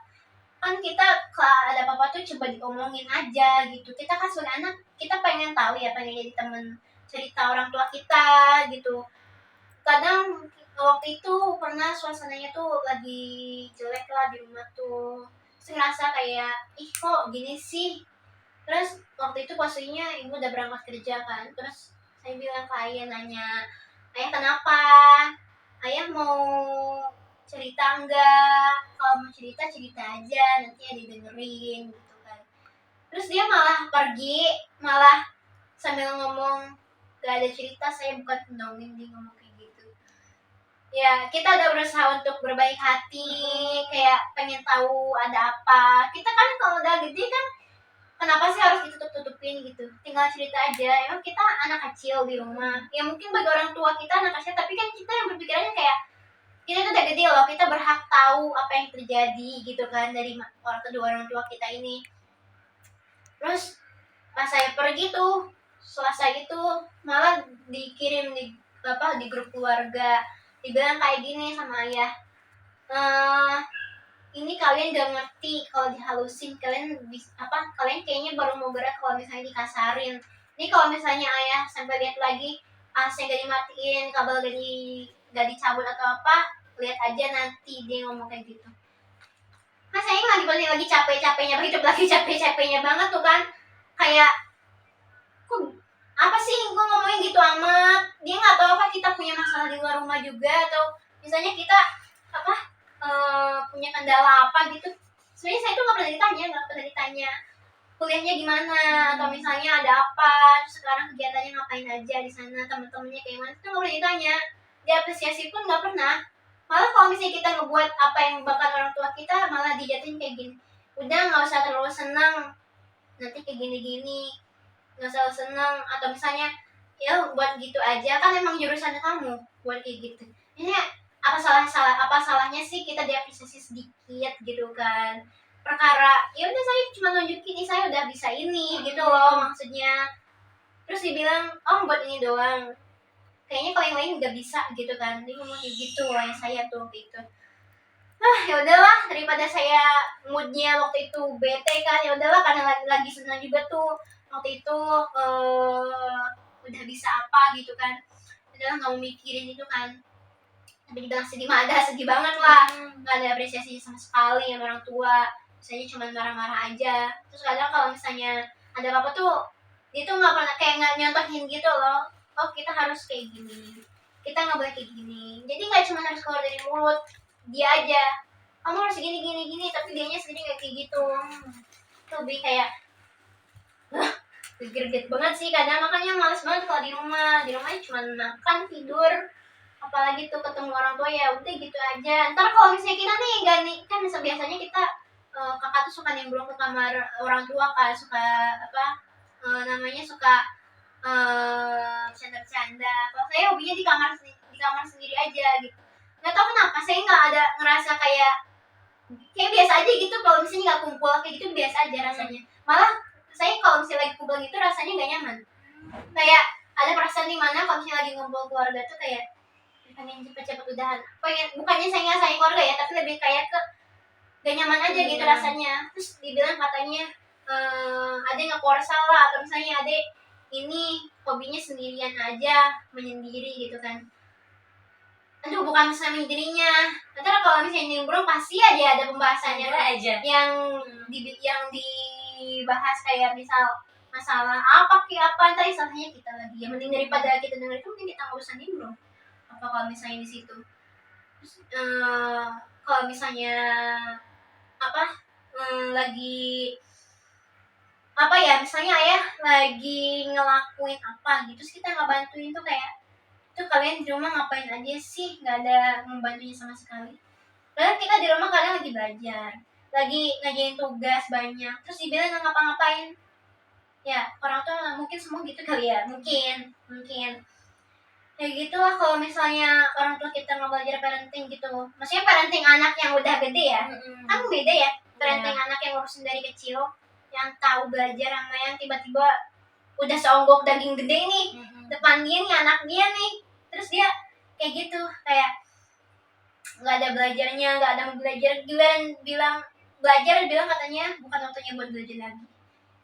Speaker 2: Kan kita kalau ada apa-apa tuh coba diomongin aja gitu. Kita kan sebagai anak, kita pengen tahu ya, pengen jadi temen cerita orang tua kita gitu. Kadang waktu itu pernah suasananya tuh lagi jelek lah di rumah tuh, terus ngerasa kayak ih kok gini sih. Terus waktu itu posisinya ibu udah berangkat kerja kan, terus saya bilang ke ayah, nanya, ayah kenapa, ayah mau cerita enggak, kalau mau cerita cerita aja nanti ya didengerin gitu kan. Terus dia malah pergi, malah sambil ngomong gak ada cerita, saya bukan pendongeng, dia ngomong kayak gitu. Ya kita udah berusaha untuk berbaik hati, kayak pengen tahu ada apa. Kita kan kalau udah gede kan kenapa sih harus ditutup-tutupin gitu, tinggal cerita aja. Emang kita anak kecil di rumah ya, mungkin bagi orang tua kita anak kecil, tapi kan kita yang berpikirannya kayak kita tuh udah gede loh, kita berhak tahu apa yang terjadi gitu kan dari kedua orang tua kita ini. Terus pas saya pergi tuh selesai itu malah dikirim di grup keluarga, dibilang kayak gini sama ayah, ini kalian gak ngerti kalau dihalusin, kalian kayaknya baru mau gerak kalau misalnya dikasarin. Ini kalau misalnya ayah sampai lihat lagi AC gak dimatiin, kabel gak dicabut atau apa, lihat aja nanti, dia ngomong kayak gitu. Nah saya lagi capek-capeknya hidup, lagi capek-capeknya banget tuh kan, kayak kok apa sih kok ngomongin gitu amat. Dia nggak tahu apa kita punya masalah di luar rumah juga, atau misalnya kita punya kendala apa gitu. Sebenarnya saya tuh nggak pernah ditanya kuliahnya gimana, atau misalnya ada apa, terus sekarang kegiatannya ngapain aja di sana, teman-temannya kayak mana, itu nggak pernah ditanya. Diapresiasi pun nggak pernah. Malah kalau misalnya kita ngebuat apa yang bakal orang tua kita, malah dijatuhin kayak gini, udah nggak usah terlalu senang, nanti kayak gini-gini, nggak usah senang. Atau misalnya ya buat gitu aja, kan emang jurusan kamu buat kayak gitu. Ini apa salahnya sih kita diapresiasi sedikit gitu kan. Perkara ya udah saya cuma nunjukin nih saya udah bisa ini gitu loh maksudnya. Terus dibilang oh buat ini doang, kayaknya kalau yang lain nggak bisa gitu kan, dia ngomong kayak gitu lah saya tuh gitu. Ya udahlah, daripada saya moodnya waktu itu bete kan, ya udahlah karena lagi senang juga tuh waktu itu, udah bisa apa gitu kan, udahlah nggak mau mikirin itu kan. Tapi dibilang sedih mah ada, sedih banget lah, nggak ada apresiasi sama sekali sama orang tua, misalnya cuma marah-marah aja. Terus kadang kalau misalnya ada apa-apa tuh dia tuh nggak pernah kayak nggak nyontohin gitu loh, oh kita harus kayak gini. kita nggak boleh kayak gini. Jadi nggak cuma harus keluar dari mulut dia aja, kamu harus gini gini gini, tapi dianya sendiri nggak kayak gitu. Itu lebih kayak greget banget sih kadang, makanya males banget kalau di rumah cuma makan tidur, apalagi tuh ketemu orang tua ya udah gitu aja. Ntar kalau misalnya kita nih gak nih kan biasanya kita kakak tuh suka nimbrung ke kamar orang tua kan, suka apa namanya suka bercanda-bercanda. Kalau saya hobinya di kamar sendiri aja gitu. Nggak tahu kenapa saya nggak ada ngerasa kayak biasa aja gitu. Kalau misalnya nggak kumpul kayak gitu biasa aja rasanya. Malah saya kalau misalnya lagi kumpul gitu rasanya nggak nyaman. Kayak ada perasaan di mana kalau misalnya lagi ngumpul keluarga tuh kayak pengen cepet-cepet udahan. Bukannya saya nggak sayang keluarga ya, tapi lebih kayak ke gak nyaman aja gitu rasanya. Terus dibilang katanya ada nggak keluar salah, atau misalnya ada ini hobinya sendirian aja, menyendiri gitu kan. Aduh, bukan misalnya menyendirinya. Nanti kalau misalnya nimbrung pasti aja ada pembahasannya
Speaker 1: aja.
Speaker 2: yang dibahas kayak misal masalah apa ntar istilahnya kita lagi ya, mending daripada kita denger itu mending kita nggak usah nimbrung. Apa kalau misalnya di situ. Terus kalau misalnya apa lagi apa ya, misalnya ayah lagi ngelakuin apa gitu terus kita nggak bantuin tuh kayak itu kalian di rumah ngapain aja sih, nggak ada membantunya sama sekali. Padahal kita di rumah kadang lagi belajar, lagi ngajain tugas banyak, terus dibilang nggak ngapa-ngapain. Ya orang tua mungkin semua gitu kali ya, mungkin ya gitulah. Kalau misalnya orang tua kita nggak belajar parenting gitu, maksudnya parenting anak yang udah gede ya, kan beda ya parenting anak yang ngurusin dari kecil, yang tahu belajar sama yang tiba-tiba udah seonggok daging gede nih depan dia nih, anak dia nih, terus dia kayak gitu, kayak nggak ada belajarnya, nggak ada mau belajar. Giliran bilang belajar, bilang katanya bukan waktunya buat belajar lagi.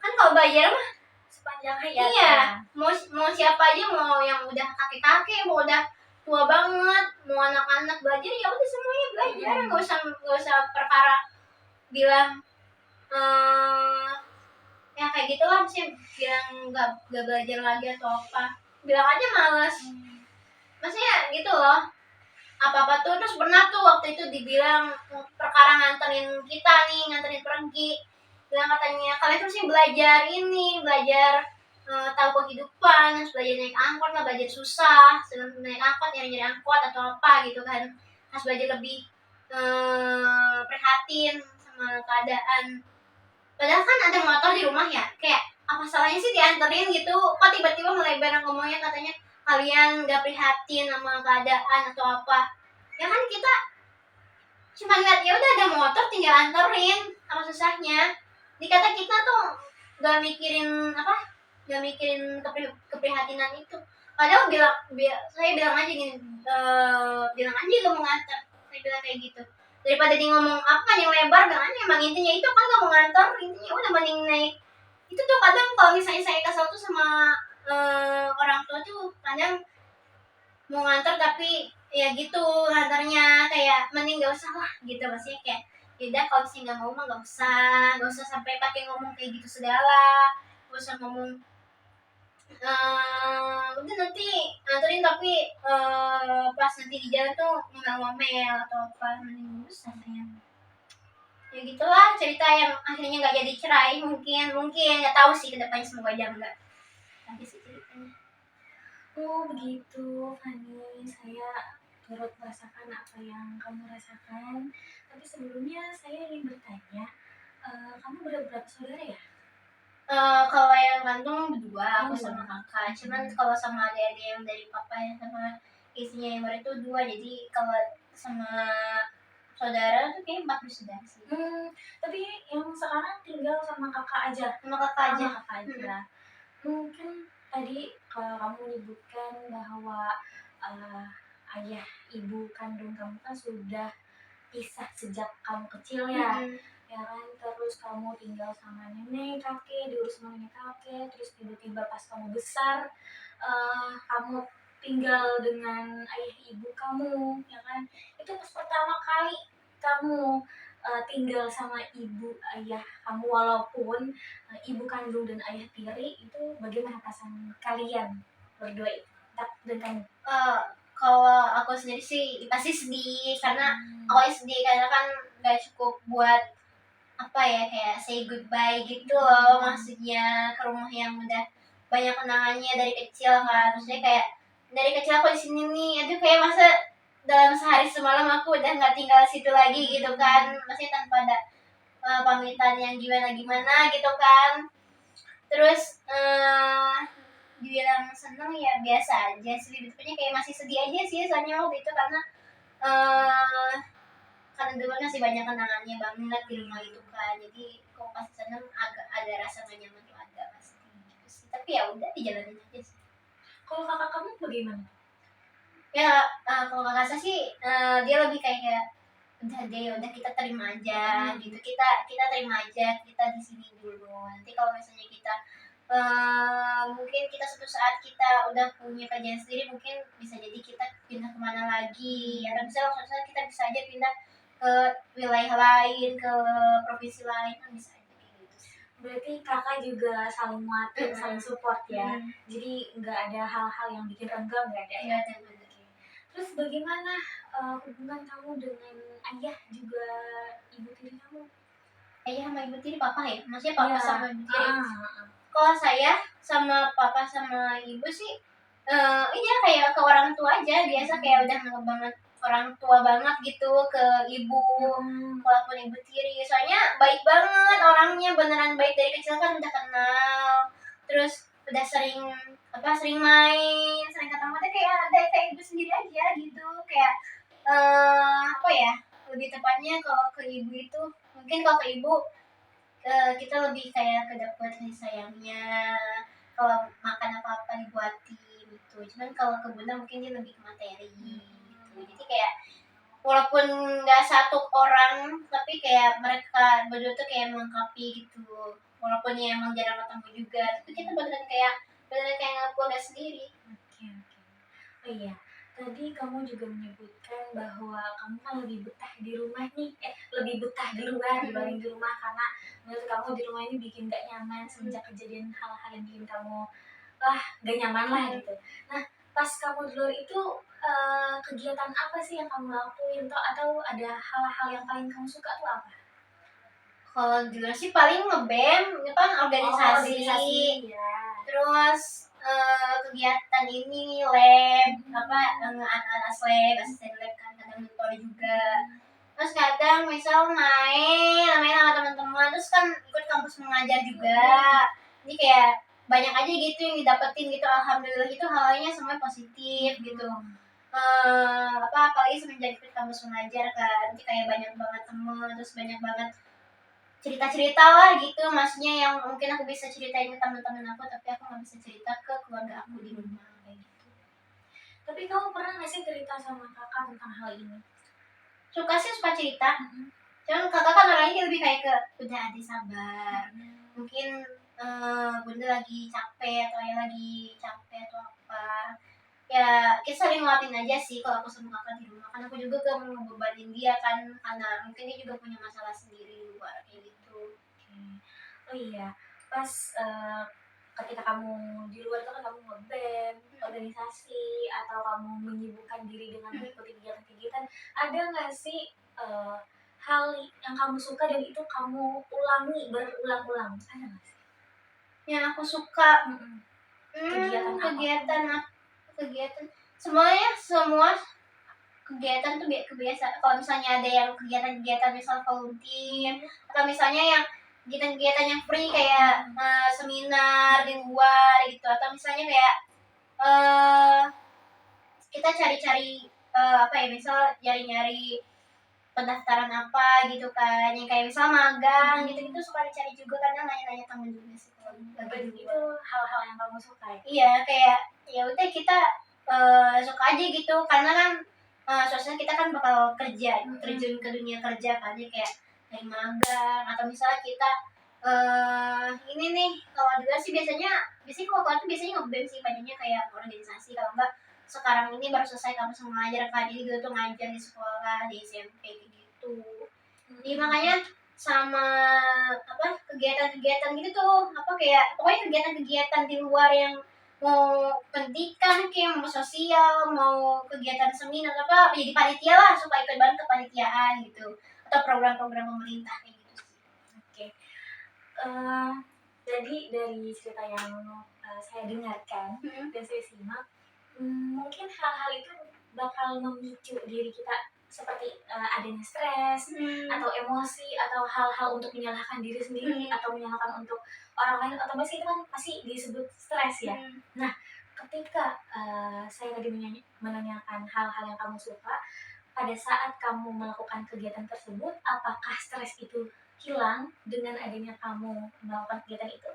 Speaker 2: Kan kalau belajar mah
Speaker 1: Sepanjang hayat.
Speaker 2: iya, mau siapa aja, mau yang udah kakek-kakek, mau udah tua banget, mau anak-anak belajar ya udah semuanya belajar. Nggak usah perkara bilang ya kayak gitu lah, sih bilang nggak belajar lagi atau apa, bilang aja males. Maksudnya gitu loh, apa-apa tuh. Terus pernah tuh waktu itu dibilang perkara nganterin kita nih, nganterin pergi, bilang katanya kalian tuh sih belajar ini, belajar tahu kehidupan, harus belajar naik angkot lah, belajar susah sebelum naik angkot, nyari angkot atau apa gitu kan, harus belajar lebih prihatin sama keadaan. Padahal kan ada motor di rumah ya, kayak apa salahnya sih dianterin gitu. Kok tiba-tiba melebar ngomongnya katanya kalian gak prihatin sama keadaan atau apa. Ya kan kita cuma lihat ya udah ada motor tinggal anterin, apa susahnya. Dikata kita tuh gak mikirin keprihatinan itu. Padahal saya bilang aja gini, bilang aja gak mau nganter, saya bilang kayak gitu. Daripada dia ngomong apa yang lebar, bilang aja emang intinya itu kan gak mau nganter, intinya udah mending naik. Itu tuh kadang kalau misalnya saya kesel tuh sama orang tua tuh kadang mau nganter tapi ya gitu nganternya kayak mending gak usah lah gitu, maksudnya kayak yaudah kalau misalnya nggak mau mah nggak usah sampai pakai ngomong kayak gitu segala, gak usah ngomong udah nanti nganterin tapi pas nanti di jalan tuh ngomel-ngomel atau apa, mending gak usah ya gitulah cerita yang akhirnya nggak jadi cerai. Mungkin nggak tahu sih kedepannya, semoga aja enggak. Nanti sih ceritanya.
Speaker 1: Oh begitu, Fani. Saya turut merasakan apa yang kamu rasakan. Tapi sebelumnya saya ingin bertanya, kamu berapa saudara ya?
Speaker 2: Kalau yang kandung berdua, aku sama kakak. Cuman kalau sama adik-adik yang dari papa yang sama istrinya yang baru itu 2. Jadi kalau sama saudara tuh kayak 4 bersaudara sih.
Speaker 1: Tapi yang sekarang tinggal sama kakak aja?
Speaker 2: Sama kakak
Speaker 1: aja. Mungkin tadi kalau kamu menyebutkan bahwa ayah ibu kandung kamu kan sudah pisah sejak kamu kecil ya, ya kan, terus kamu tinggal sama nenek kakek, diurus sama nenek kakek, terus tiba-tiba pas kamu besar kamu tinggal dengan ayah ibu kamu, ya kan, itu pas pertama kali kamu tinggal sama ibu ayah kamu, walaupun ibu kandung dan ayah tiri, itu bagaimana perasaan kalian berdua dan kamu?
Speaker 2: Kalau aku sendiri sih pasti sedih karena awalnya sedih karena kan gak cukup buat apa ya kayak say goodbye gitu loh, maksudnya ke rumah yang udah banyak kenangannya dari kecil kan, maksudnya kayak dari kecil aku di sini nih, aduh kayak masa dalam sehari semalam aku udah nggak tinggal situ lagi gitu kan, maksudnya tanpa ada pamitan yang gimana gimana gitu kan. Terus dibilang seneng ya biasa aja sih, lebih tepatnya kayak masih sedih aja sih soalnya waktu itu eh karena dulu masih banyak kenangannya banget di rumah itu kan, jadi kok pas seneng agak ada rasa gak nyaman tuh ada pasti gitu sih, tapi ya udah dijalanin aja sih.
Speaker 1: Kalau kakak kamu bagaimana?
Speaker 2: Ya kalau kakak saya sih dia lebih kayak udah deh udah kita terima aja gitu, kita terima aja kita di sini dulu, nanti kalau misalnya kita mungkin kita suatu saat kita udah punya kerjaan sendiri, mungkin bisa jadi kita pindah kemana lagi, atau misalnya suatu saat kita bisa aja pindah ke wilayah lain, ke provinsi lain kan bisa aja kayak gitu sih.
Speaker 1: Berarti kakak juga saling nguatin, saling support ya.
Speaker 2: Hmm.
Speaker 1: Jadi nggak ada hal-hal yang bikin renggang, nggak ada ya.
Speaker 2: Iya, ada bener.
Speaker 1: Terus bagaimana hubungan kamu dengan ayah juga ibu tiri kamu?
Speaker 2: Ayah sama ibu tiri papa ya, maksudnya papa
Speaker 1: Iya.
Speaker 2: sama ibu tiri.
Speaker 1: Ah.
Speaker 2: Kalau saya sama papa sama ibu sih iya kayak ke orang tua aja, biasa kayak udah nganggep banget orang tua banget gitu ke ibu, walaupun ibu tiri, soalnya baik banget orangnya, beneran baik dari kecil kan udah kenal, terus udah sering main, sering ketemu tuh kayak ada kayak ibu sendiri aja gitu, kayak apa ya, lebih tepatnya kalau ke ibu itu mungkin kalau ke ibu kita lebih kayak ke dapet kasih sayangnya, kalau makan apa-apa dibuatin gitu. Cuman kalau ke bunda mungkin dia lebih ke materi gitu. Jadi kayak walaupun nggak satu orang, tapi kayak mereka berdua tuh kayak melengkapi gitu. Walaupun ya emang jarang ketemu juga, tapi kita beneran kayak ngeluarga sendiri.
Speaker 1: Oke. Oh iya, tadi kamu juga menyebutkan bahwa kamu kan lebih betah di rumah nih, lebih betah di luar dibanding di rumah karena menurut kamu di rumah ini bikin gak nyaman semenjak kejadian hal-hal yang bikin kamu gak nyaman lah gitu. Nah, pas kamu di luar itu kegiatan apa sih yang kamu lakuin atau ada hal-hal yang paling kamu suka tuh apa?
Speaker 2: Kalau di luar sih paling ngeband, itu kan organisasi.
Speaker 1: Ya.
Speaker 2: Terus kegiatan ini lab, anak-anak lab, asisten lab kan kadang mentor juga. Terus kadang misal main sama teman-teman, terus kan ikut kampus mengajar juga. Jadi kayak banyak aja gitu yang didapetin gitu, alhamdulillah itu halnya semuanya positif gitu. Apalagi semenjak ikut kampus mengajar kan, jadi kayak banyak banget temen, terus banyak banget cerita-cerita lah gitu, maksudnya yang mungkin aku bisa ceritain ke teman-teman aku, tapi aku nggak bisa cerita ke keluarga aku di rumah kayak gitu.
Speaker 1: Tapi kamu pernah nggak sih cerita sama kakak tentang hal ini?
Speaker 2: Suka cerita, cuman kakak kan orangnya lebih kayak ke udah adik sabar, mungkin bunda lagi capek atau ayah lagi capek atau apa, ya kita saling nguatin aja sih kalau aku sama kakak di rumah, kan aku juga gak mau ngebebanin dia kan, karena mungkin dia juga punya masalah sendiri di luar kayak gitu.
Speaker 1: Oh iya, pas ketika kamu di luar itu kan kamu ngeband, organisasi, atau kamu menyibukkan diri dengan mengikuti kegiatan-kegiatan, ada nggak sih hal yang kamu suka dan itu kamu ulangi berulang-ulang? Ada nggak sih?
Speaker 2: Yang aku suka
Speaker 1: Kegiatan apa?
Speaker 2: kegiatan semua kegiatan tuh kebiasaan. Kalau misalnya ada yang kegiatan-kegiatan misal volunteer, atau misalnya yang kegiatan-kegiatan yang free kayak seminar di luar gitu, atau misalnya kayak kita cari-cari misal nyari-nyari pendaftaran apa gitu kan, yang kayak misal magang gitu suka dicari juga, kadang nanya-nanya temen juga sih kalau
Speaker 1: Berarti itu hal-hal yang kamu suka ya?
Speaker 2: Iya, kayak ya udah kita suka aja gitu, karena kan suasana kita kan bakal kerja, terjun ke dunia kerja kan, jadi kayak dari magang atau misalnya kita ini nih, kalau juga sih biasanya kalau keluar tuh biasanya ngeband sih, banyaknya kayak organisasi, kalau enggak sekarang ini baru selesai kampus mengajar kan, jadi gitu tuh ngajar di sekolah, di SMP gitu. Jadi makanya sama kegiatan-kegiatan gitu tuh, kayak pokoknya kegiatan-kegiatan di luar yang mau pendidikan kayak mau sosial, mau kegiatan seminar apa jadi panitia lah, supaya ikut banget kepanitiaan gitu, atau program-program pemerintah kayak gitu sih.
Speaker 1: Oke. Eh, jadi dari cerita yang saya dengarkan dan saya simak, mungkin hal-hal itu bakal memicu diri kita seperti adanya stres atau emosi atau hal-hal untuk menyalahkan diri sendiri atau menyalahkan untuk orang lain, otomatis itu kan pasti disebut stres ya. Nah, ketika saya tadi menanyakan hal-hal yang kamu suka, pada saat kamu melakukan kegiatan tersebut, apakah stres itu hilang dengan adanya kamu melakukan kegiatan itu?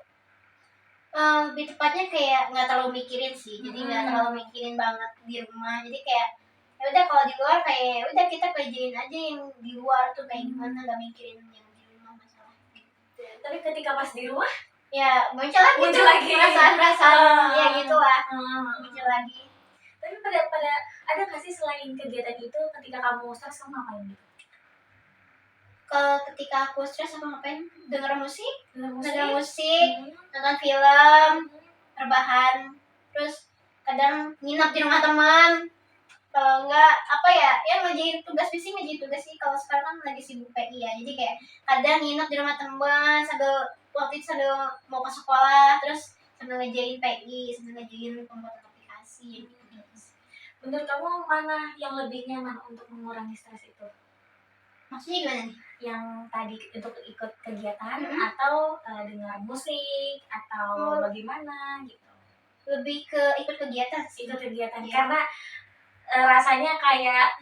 Speaker 2: Lebih tepatnya kayak nggak terlalu mikirin sih, jadi nggak terlalu mikirin banget di rumah, jadi kayak ya udah kalau di luar kayak ya udah kita kerjain aja yang di luar tuh kayak gimana, nggak mikirin yang di rumah masalah gitu.
Speaker 1: Tapi ketika pas di rumah,
Speaker 2: Ya muncul lagi perasaan ya gitulah, muncul lagi.
Speaker 1: Tapi pada ada nggak sih selain kegiatan itu ketika kamu stres kamu ngapain gitu?
Speaker 2: Ketika aku stres aku ngapain? Denger musik,
Speaker 1: Dengar
Speaker 2: nonton film, rebahan, terus kadang nginap di rumah teman. Kalau enggak apa ya ngerjain tugas sih. Kalau sekarang kan lagi sibuk PI ya, jadi kayak kadang nginap di rumah teman sambil mau ke sekolah, terus sambil ngerjain PI, sambil ngerjain pembuatan aplikasi gitu.
Speaker 1: Menurut kamu mana yang lebih nyaman untuk mengurangi stres itu?
Speaker 2: Maksudnya gimana nih?
Speaker 1: Yang tadi untuk ikut kegiatan atau dengar musik atau bagaimana gitu?
Speaker 2: Lebih ke ikut kegiatan sih.
Speaker 1: Ikut kegiatan karena rasanya kayak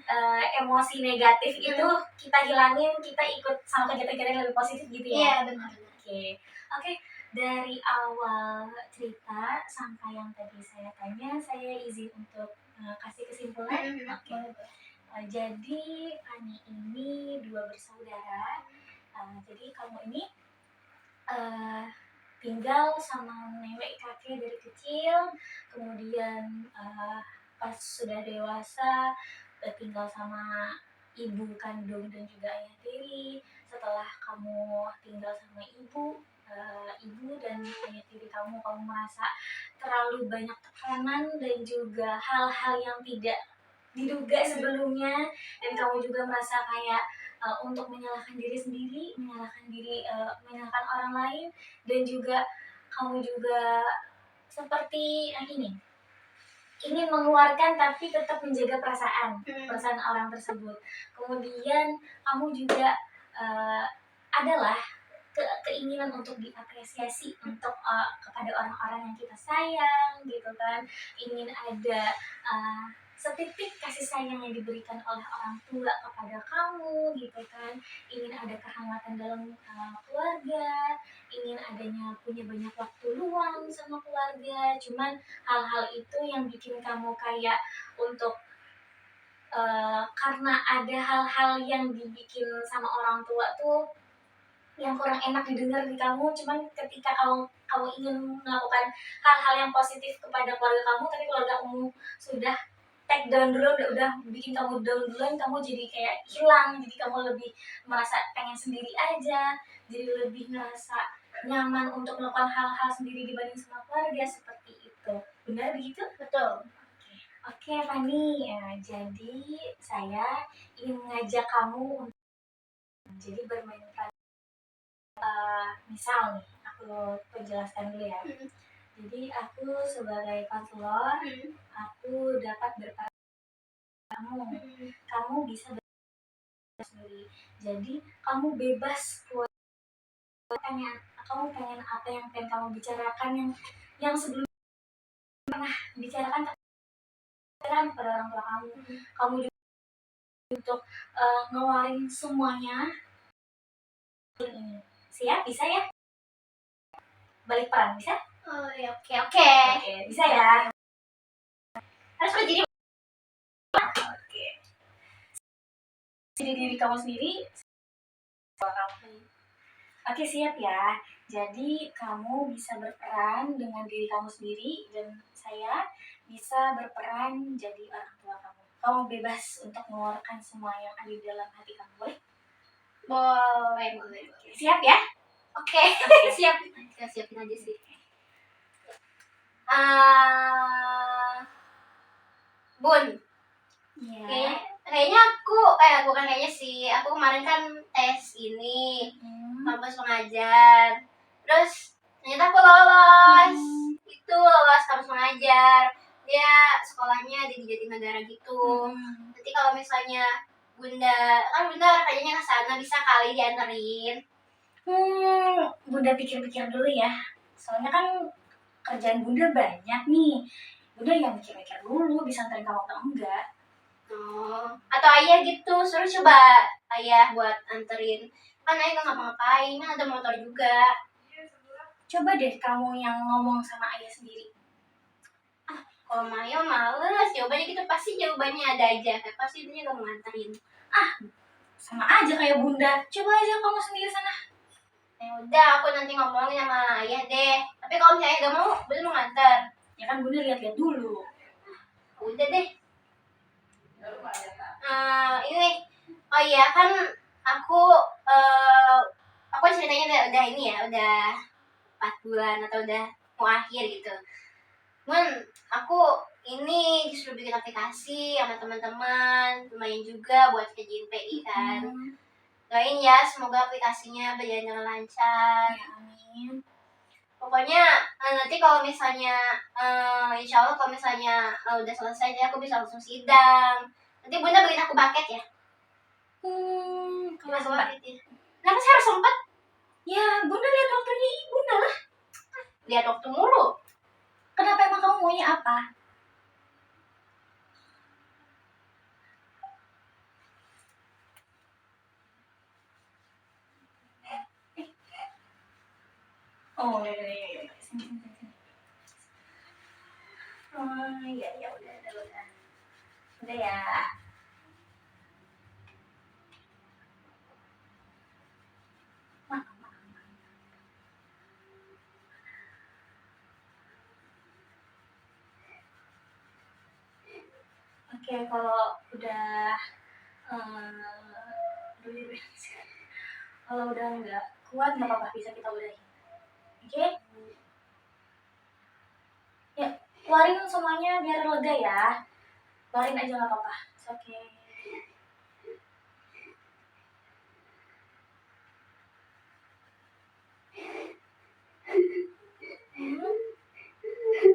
Speaker 1: emosi negatif itu kita hilangin, kita ikut sama kegiatan-kegiatan yang lebih positif gitu ya.
Speaker 2: Iya benar.
Speaker 1: Oke. Dari awal cerita sampai yang tadi saya tanya, saya izin untuk kasih kesimpulan. Oke. Jadi Fani ini dua bersaudara. Jadi kamu ini tinggal sama nenek kakek dari kecil, kemudian pas sudah dewasa tinggal sama ibu kandung dan juga ayah tiri. Setelah kamu tinggal sama ibu dan ayah tiri kamu merasa terlalu banyak tekanan dan juga hal-hal yang tidak diduga sebelumnya, dan kamu juga merasa kayak untuk menyalahkan diri sendiri, menyalahkan orang lain, dan juga kamu juga seperti ini ingin mengeluarkan tapi tetap menjaga perasaan orang tersebut. Kemudian kamu juga adalah keinginan untuk diapresiasi untuk kepada orang-orang yang kita sayang gitu kan, ingin ada setitik kasih sayang yang diberikan oleh orang tua kepada kamu gitu kan, ingin ada kehangatan dalam keluarga, ingin adanya punya banyak waktu luang sama keluarga. Cuman hal-hal itu yang bikin kamu kayak untuk karena ada hal-hal yang dibikin sama orang tua tuh yang kurang enak didengar di kamu, cuman ketika kamu ingin melakukan hal-hal yang positif kepada keluarga kamu, tapi keluarga kamu sudah take down dulu, udah bikin kamu down duluan, kamu jadi kayak hilang, jadi kamu lebih merasa pengen sendiri aja, jadi lebih merasa nyaman untuk melakukan hal-hal sendiri dibanding sama keluarga, seperti itu. Benar begitu?
Speaker 2: Betul.
Speaker 1: Oke Fani, jadi saya ingin mengajak kamu untuk jadi bermain peran. Misal nih, aku penjelaskan dulu ya. Jadi aku sebagai konselor, aku dapat berperan kamu bisa sendiri. Jadi kamu bebas buat kamu pengen apa yang pengen kamu bicarakan, yang sebelum pernah bicarakan kepada orang tua kamu. Kamu juga untuk ngeluarin semuanya. Siap? Bisa ya? Balik peran bisa?
Speaker 2: Oh ya, oke.
Speaker 1: Bisa ya?
Speaker 2: Harus berdiri.
Speaker 1: Jadi diri kamu sendiri. Oke, siap ya. Jadi kamu bisa berperan dengan diri kamu sendiri dan saya bisa berperan jadi orang tua kamu. Kamu bebas untuk mengeluarkan semua yang ada di dalam hati kamu, boleh?
Speaker 2: Boleh.
Speaker 1: Siap ya?
Speaker 2: Oke. Siap. Kita siapin aja sih. Ah, Bun,
Speaker 1: Iya.
Speaker 2: kayaknya aku bukan kayaknya sih, aku kemarin kan tes ini kampus pengajar, terus ternyata aku lolos. Itu lolos kampus pengajar, dia sekolahnya di Jatinegara gitu. Nanti kalau misalnya bunda kayaknya ke sana, bisa kali dianterin.
Speaker 1: Bunda pikir-pikir dulu ya. Soalnya kan kerjaan bunda banyak nih. Bunda yang mikir-mikir dulu bisa anterin kamu atau enggak.
Speaker 2: Oh, atau ayah gitu, suruh coba ayah buat anterin. Kan ayah nggak ngapa-ngapain, kan ada motor juga.
Speaker 1: Coba deh kamu yang ngomong sama ayah sendiri.
Speaker 2: Kalau Mayo males, jawabannya gitu pasti jawabannya ada aja. Pasti dia nggak mau nganterin.
Speaker 1: Sama aja kayak bunda. Coba aja kamu sendiri sana.
Speaker 2: Ya udah, aku nanti ngomongin sama ayah deh. Tapi kalau misalnya gak mau, belum mau nganter.
Speaker 1: Ya kan bunda lihat-lihat dulu.
Speaker 2: Udah deh. Ini, oh iya kan aku ceritanya udah ini ya, udah 4 bulan atau udah mau akhir gitu. Aku ini disuruh bikin aplikasi sama teman-teman, lumayan juga buat kerjain PI kan. Doain ya, semoga aplikasinya berjalan dengan lancar.
Speaker 1: Ya, amin.
Speaker 2: Pokoknya nanti kalau misalnya insya Allah kalau misalnya udah selesai, jadi aku bisa langsung sidang. Nanti bunda beliin aku paket ya.
Speaker 1: Kalau sempat.
Speaker 2: Kenapa sih harus sempat?
Speaker 1: Ya, bunda lihat waktunya bunda lah.
Speaker 2: Lihat waktu mulu.
Speaker 1: Kenapa emang kamu maunya apa? Oh, ya. Sini. Oh, ya udah. Udah ya. Oke, kalau udah kalau udah nggak kuat nggak apa-apa, bisa kita udahin. Oke? Ya, keluarin semuanya biar lega ya. Keluarin aja nggak apa-apa. Oke.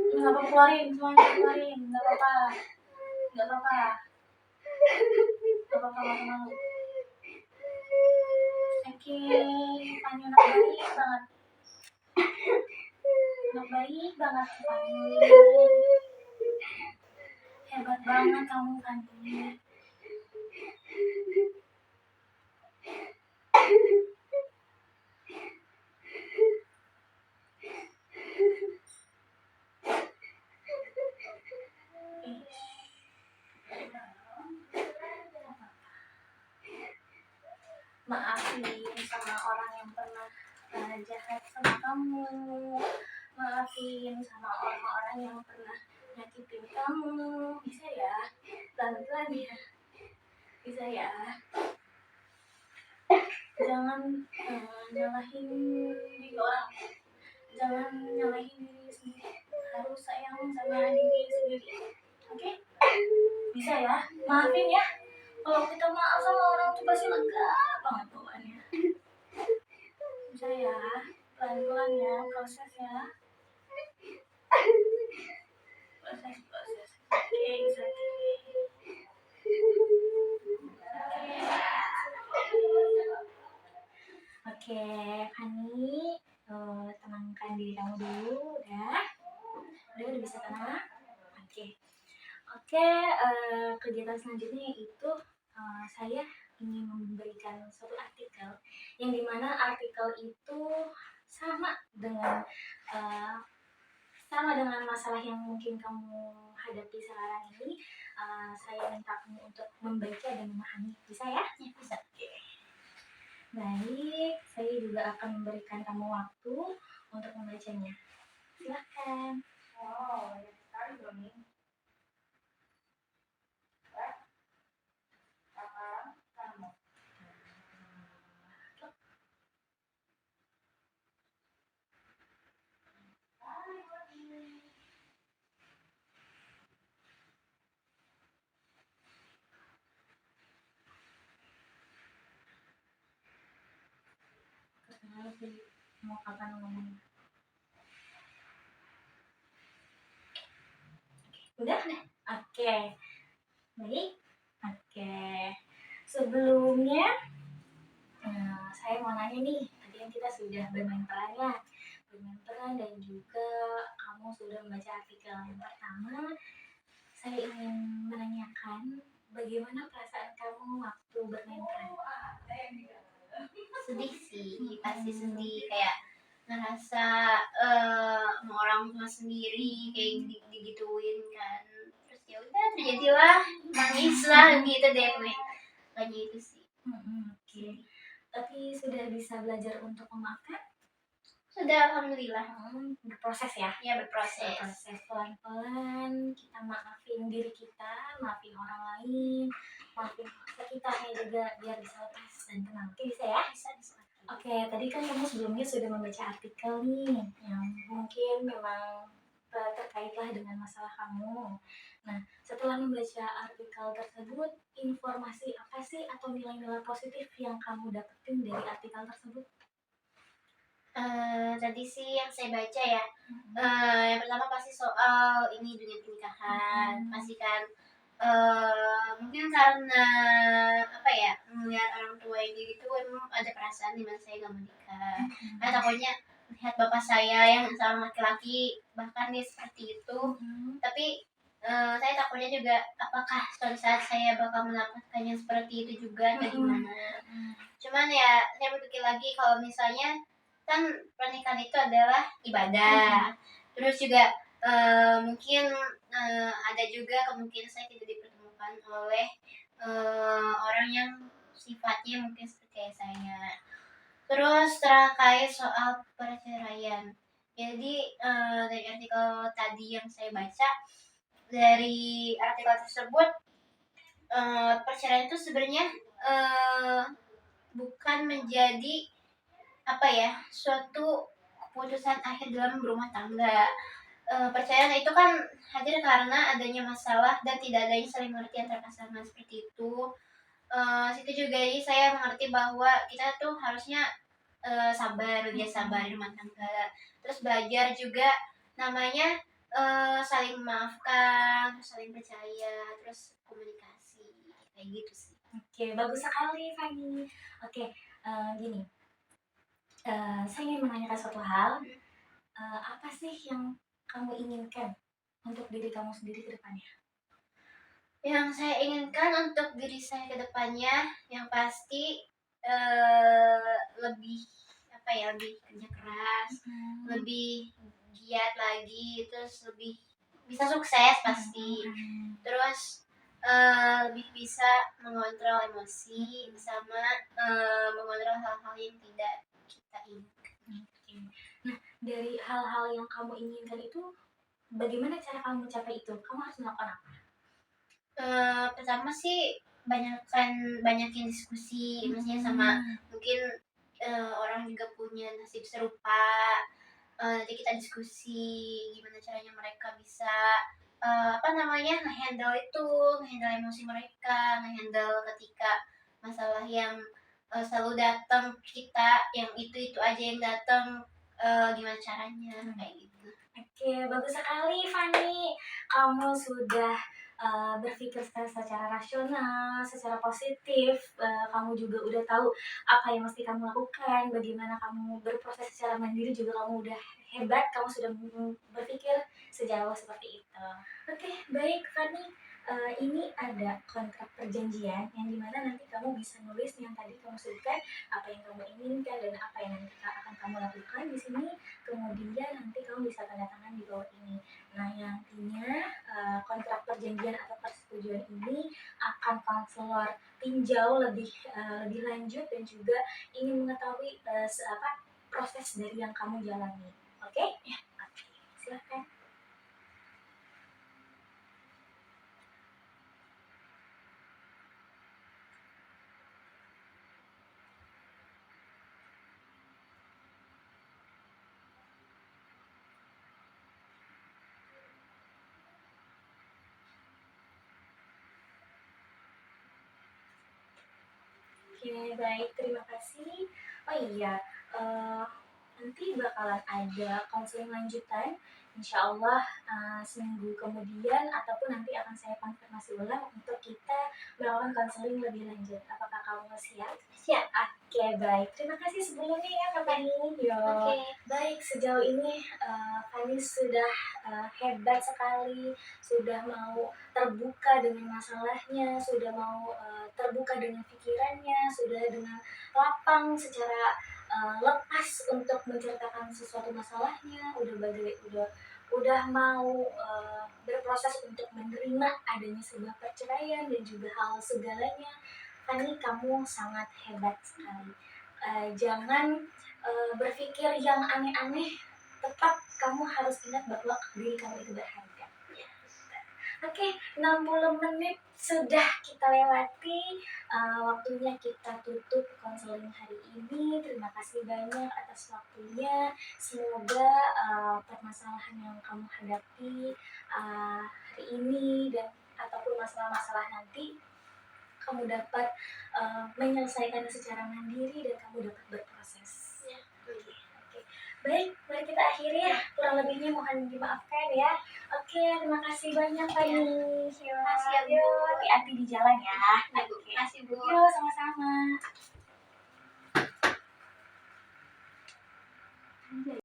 Speaker 1: Nggak apa-apa, keluarin semuanya, keluarin. Nggak apa-apa. Nggak apa-apa. Nggak apa-apa, nggak malu. Oke, Fanny anak baik banget. Anak baik banget, Fanny. Hebat banget kamu, Fanny. Maafin sama orang yang pernah jahat sama kamu. Maafin sama orang-orang yang pernah nyakitin kamu. Bisa ya? Pelan-pelan ya. Bisa ya? Jangan nyalahin diri orang. Jangan nyalahin diri sendiri. Harus sayang sama diri sendiri. Oke? Bisa ya? Maafin ya. Kalau kita maaf sama orang tuh pasti lega banget bawaannya. Bisa ya? Pelan-pelan ya prosesnya. Proses. Oke, bisa. Oke, Fanny, tenangkan diri kamu dulu, udah bisa tenang. Oke, kegiatan selanjutnya yaitu saya ingin memberikan suatu artikel yang dimana artikel itu sama dengan masalah yang mungkin kamu hadapi sekarang ini. Saya minta kamu untuk membaca dan memahami. Bisa ya? Ya, bisa. Oke. Baik, saya juga akan memberikan kamu waktu untuk membacanya. Silahkan. Wow, banyak sekali dong nih. Tapi mau kapan ngomong? Udah? Oke. Baik. Oke. Sebelumnya, saya mau nanya nih. Tadi kan kita sudah bermain peran ya. Bermain peran dan juga kamu sudah membaca artikel yang pertama. Saya ingin menanyakan bagaimana perasaan kamu waktu bermain peran?
Speaker 2: Sedih sih, pasti sedih, kayak ngerasa sama orang tua sendiri kayak digituin kan. Terus ya udah terjadilah, nangis lah gitu deh pokoknya itu sih.
Speaker 1: Oke. Tapi sudah bisa belajar untuk memaafkan?
Speaker 2: Sudah, alhamdulillah.
Speaker 1: Berproses ya?
Speaker 2: Ya, berproses.
Speaker 1: Berproses pelan-pelan, kita maafin diri kita, maafin orang lain, maafin sekitarnya juga biar bisa lepas dan tenang. Oke, bisa ya?
Speaker 2: Bisa.
Speaker 1: Oke, tadi kan kamu sebelumnya sudah membaca artikel nih yang mungkin memang terkaitlah dengan masalah kamu. Nah, setelah membaca artikel tersebut, informasi apa sih atau nilai-nilai positif yang kamu dapetin dari artikel tersebut?
Speaker 2: Tadi sih yang saya baca ya, yang pertama pasti soal ini dunia pernikahan. Pasti kan mungkin karena apa ya, melihat orang tua yang kayak gitu emang ada perasaan di mana saya nggak mau nikah. Karena takutnya lihat bapak saya yang sama laki-laki bahkan dia seperti itu. Tapi saya takutnya juga apakah suatu saat saya bakal mendapatkan yang seperti itu juga atau gimana. Cuman ya saya berpikir lagi kalau misalnya kan pernikahan itu adalah ibadah. Terus juga mungkin ada juga kemungkinan saya tidak dipertemukan oleh orang yang sifatnya mungkin seperti saya. Terus terkait soal perceraian. Jadi dari artikel tadi yang saya baca, dari artikel tersebut perceraian itu sebenarnya bukan menjadi apa ya, suatu keputusan akhir dalam berumah tangga. Perceraian itu kan hadir karena adanya masalah dan tidak adanya saling mengerti antara pasangan seperti itu. Situ juga jadi saya mengerti bahwa kita tuh harusnya sabar, dia sabar di rumah tangga. Terus belajar juga namanya saling memaafkan, saling percaya, terus komunikasi kayak gitu sih.
Speaker 1: Oke, bagus sekali Fanny. Oke, gini. Saya ingin menanyakan suatu hal. Apa sih yang kamu inginkan untuk diri kamu sendiri ke depannya?
Speaker 2: Yang saya inginkan untuk diri saya ke depannya yang pasti lebih apa ya, lebih kerja keras, lebih giat lagi, terus lebih bisa sukses pasti. Terus lebih bisa mengontrol emosi sama mengontrol hal-hal yang tidak kita inginkan.
Speaker 1: Nah, dari hal-hal yang kamu inginkan itu, bagaimana cara kamu mencapai itu? Kamu harus melakukan apa?
Speaker 2: Pertama sih banyakin diskusi, maksudnya sama mungkin orang juga punya nasib serupa. Nanti kita diskusi gimana caranya mereka bisa ngehandle emosi mereka, ngehandle ketika masalah yang selalu datang kita, yang itu aja yang datang, gimana caranya kayak gitu.
Speaker 1: Oke, bagus sekali Fanny. Kamu sudah berpikir secara rasional, secara positif. Kamu juga udah tahu apa yang mesti kamu lakukan, bagaimana kamu berproses secara mandiri juga kamu udah hebat. Kamu sudah berpikir sejauh seperti itu. Oke, baik Fanny. Ini ada kontrak perjanjian yang dimana nanti kamu bisa nulis yang tadi kamu sebutkan apa yang kamu inginkan dan apa yang nanti akan kamu lakukan di sini. Kemudian nanti kamu bisa tanda tangan di bawah ini. Nah, yang nantinya kontrak perjanjian atau persetujuan ini akan konselor tinjau lebih lanjut dan juga ingin mengetahui proses dari yang kamu jalani. Oke? Ya. Oke. Silakan. Oke, baik, terima kasih. Oh iya, eh, nanti bakalan ada konseling lanjutan. Insya Allah seminggu kemudian ataupun nanti akan saya konfirmasi ulang untuk kita melakukan konseling lebih lanjut. Apakah kamu siap?
Speaker 2: Siap.
Speaker 1: Oke, baik. Terima kasih sebelumnya ya Kak Fani. Yo.
Speaker 2: Oke.
Speaker 1: Baik, sejauh ini Fani sudah hebat sekali, sudah mau terbuka dengan masalahnya, sudah mau terbuka dengan pikirannya, sudah dengan lapang secara lepas untuk menceritakan sesuatu masalahnya, udah mau berproses untuk menerima adanya sebuah perceraian dan juga hal segalanya. Fani, kamu sangat hebat sekali. Jangan berpikir yang aneh-aneh, tetap kamu harus ingat bahwa diri kamu itu berharga. Oke, 60 menit sudah kita lewati. Waktunya kita tutup konseling hari ini. Terima kasih banyak atas waktunya. Semoga permasalahan yang kamu hadapi hari ini dan ataupun masalah-masalah nanti kamu dapat menyelesaikannya secara mandiri dan kamu dapat berproses.
Speaker 2: Ya.
Speaker 1: Oke. Baik, mari kita akhiri ya. Kurang lebihnya mohon dimaafkan ya. Oke, terima kasih banyak Pak.
Speaker 2: Terima kasih ya, Bu.
Speaker 1: Hati-hati di jalan ya.
Speaker 2: Terima kasih, Bu.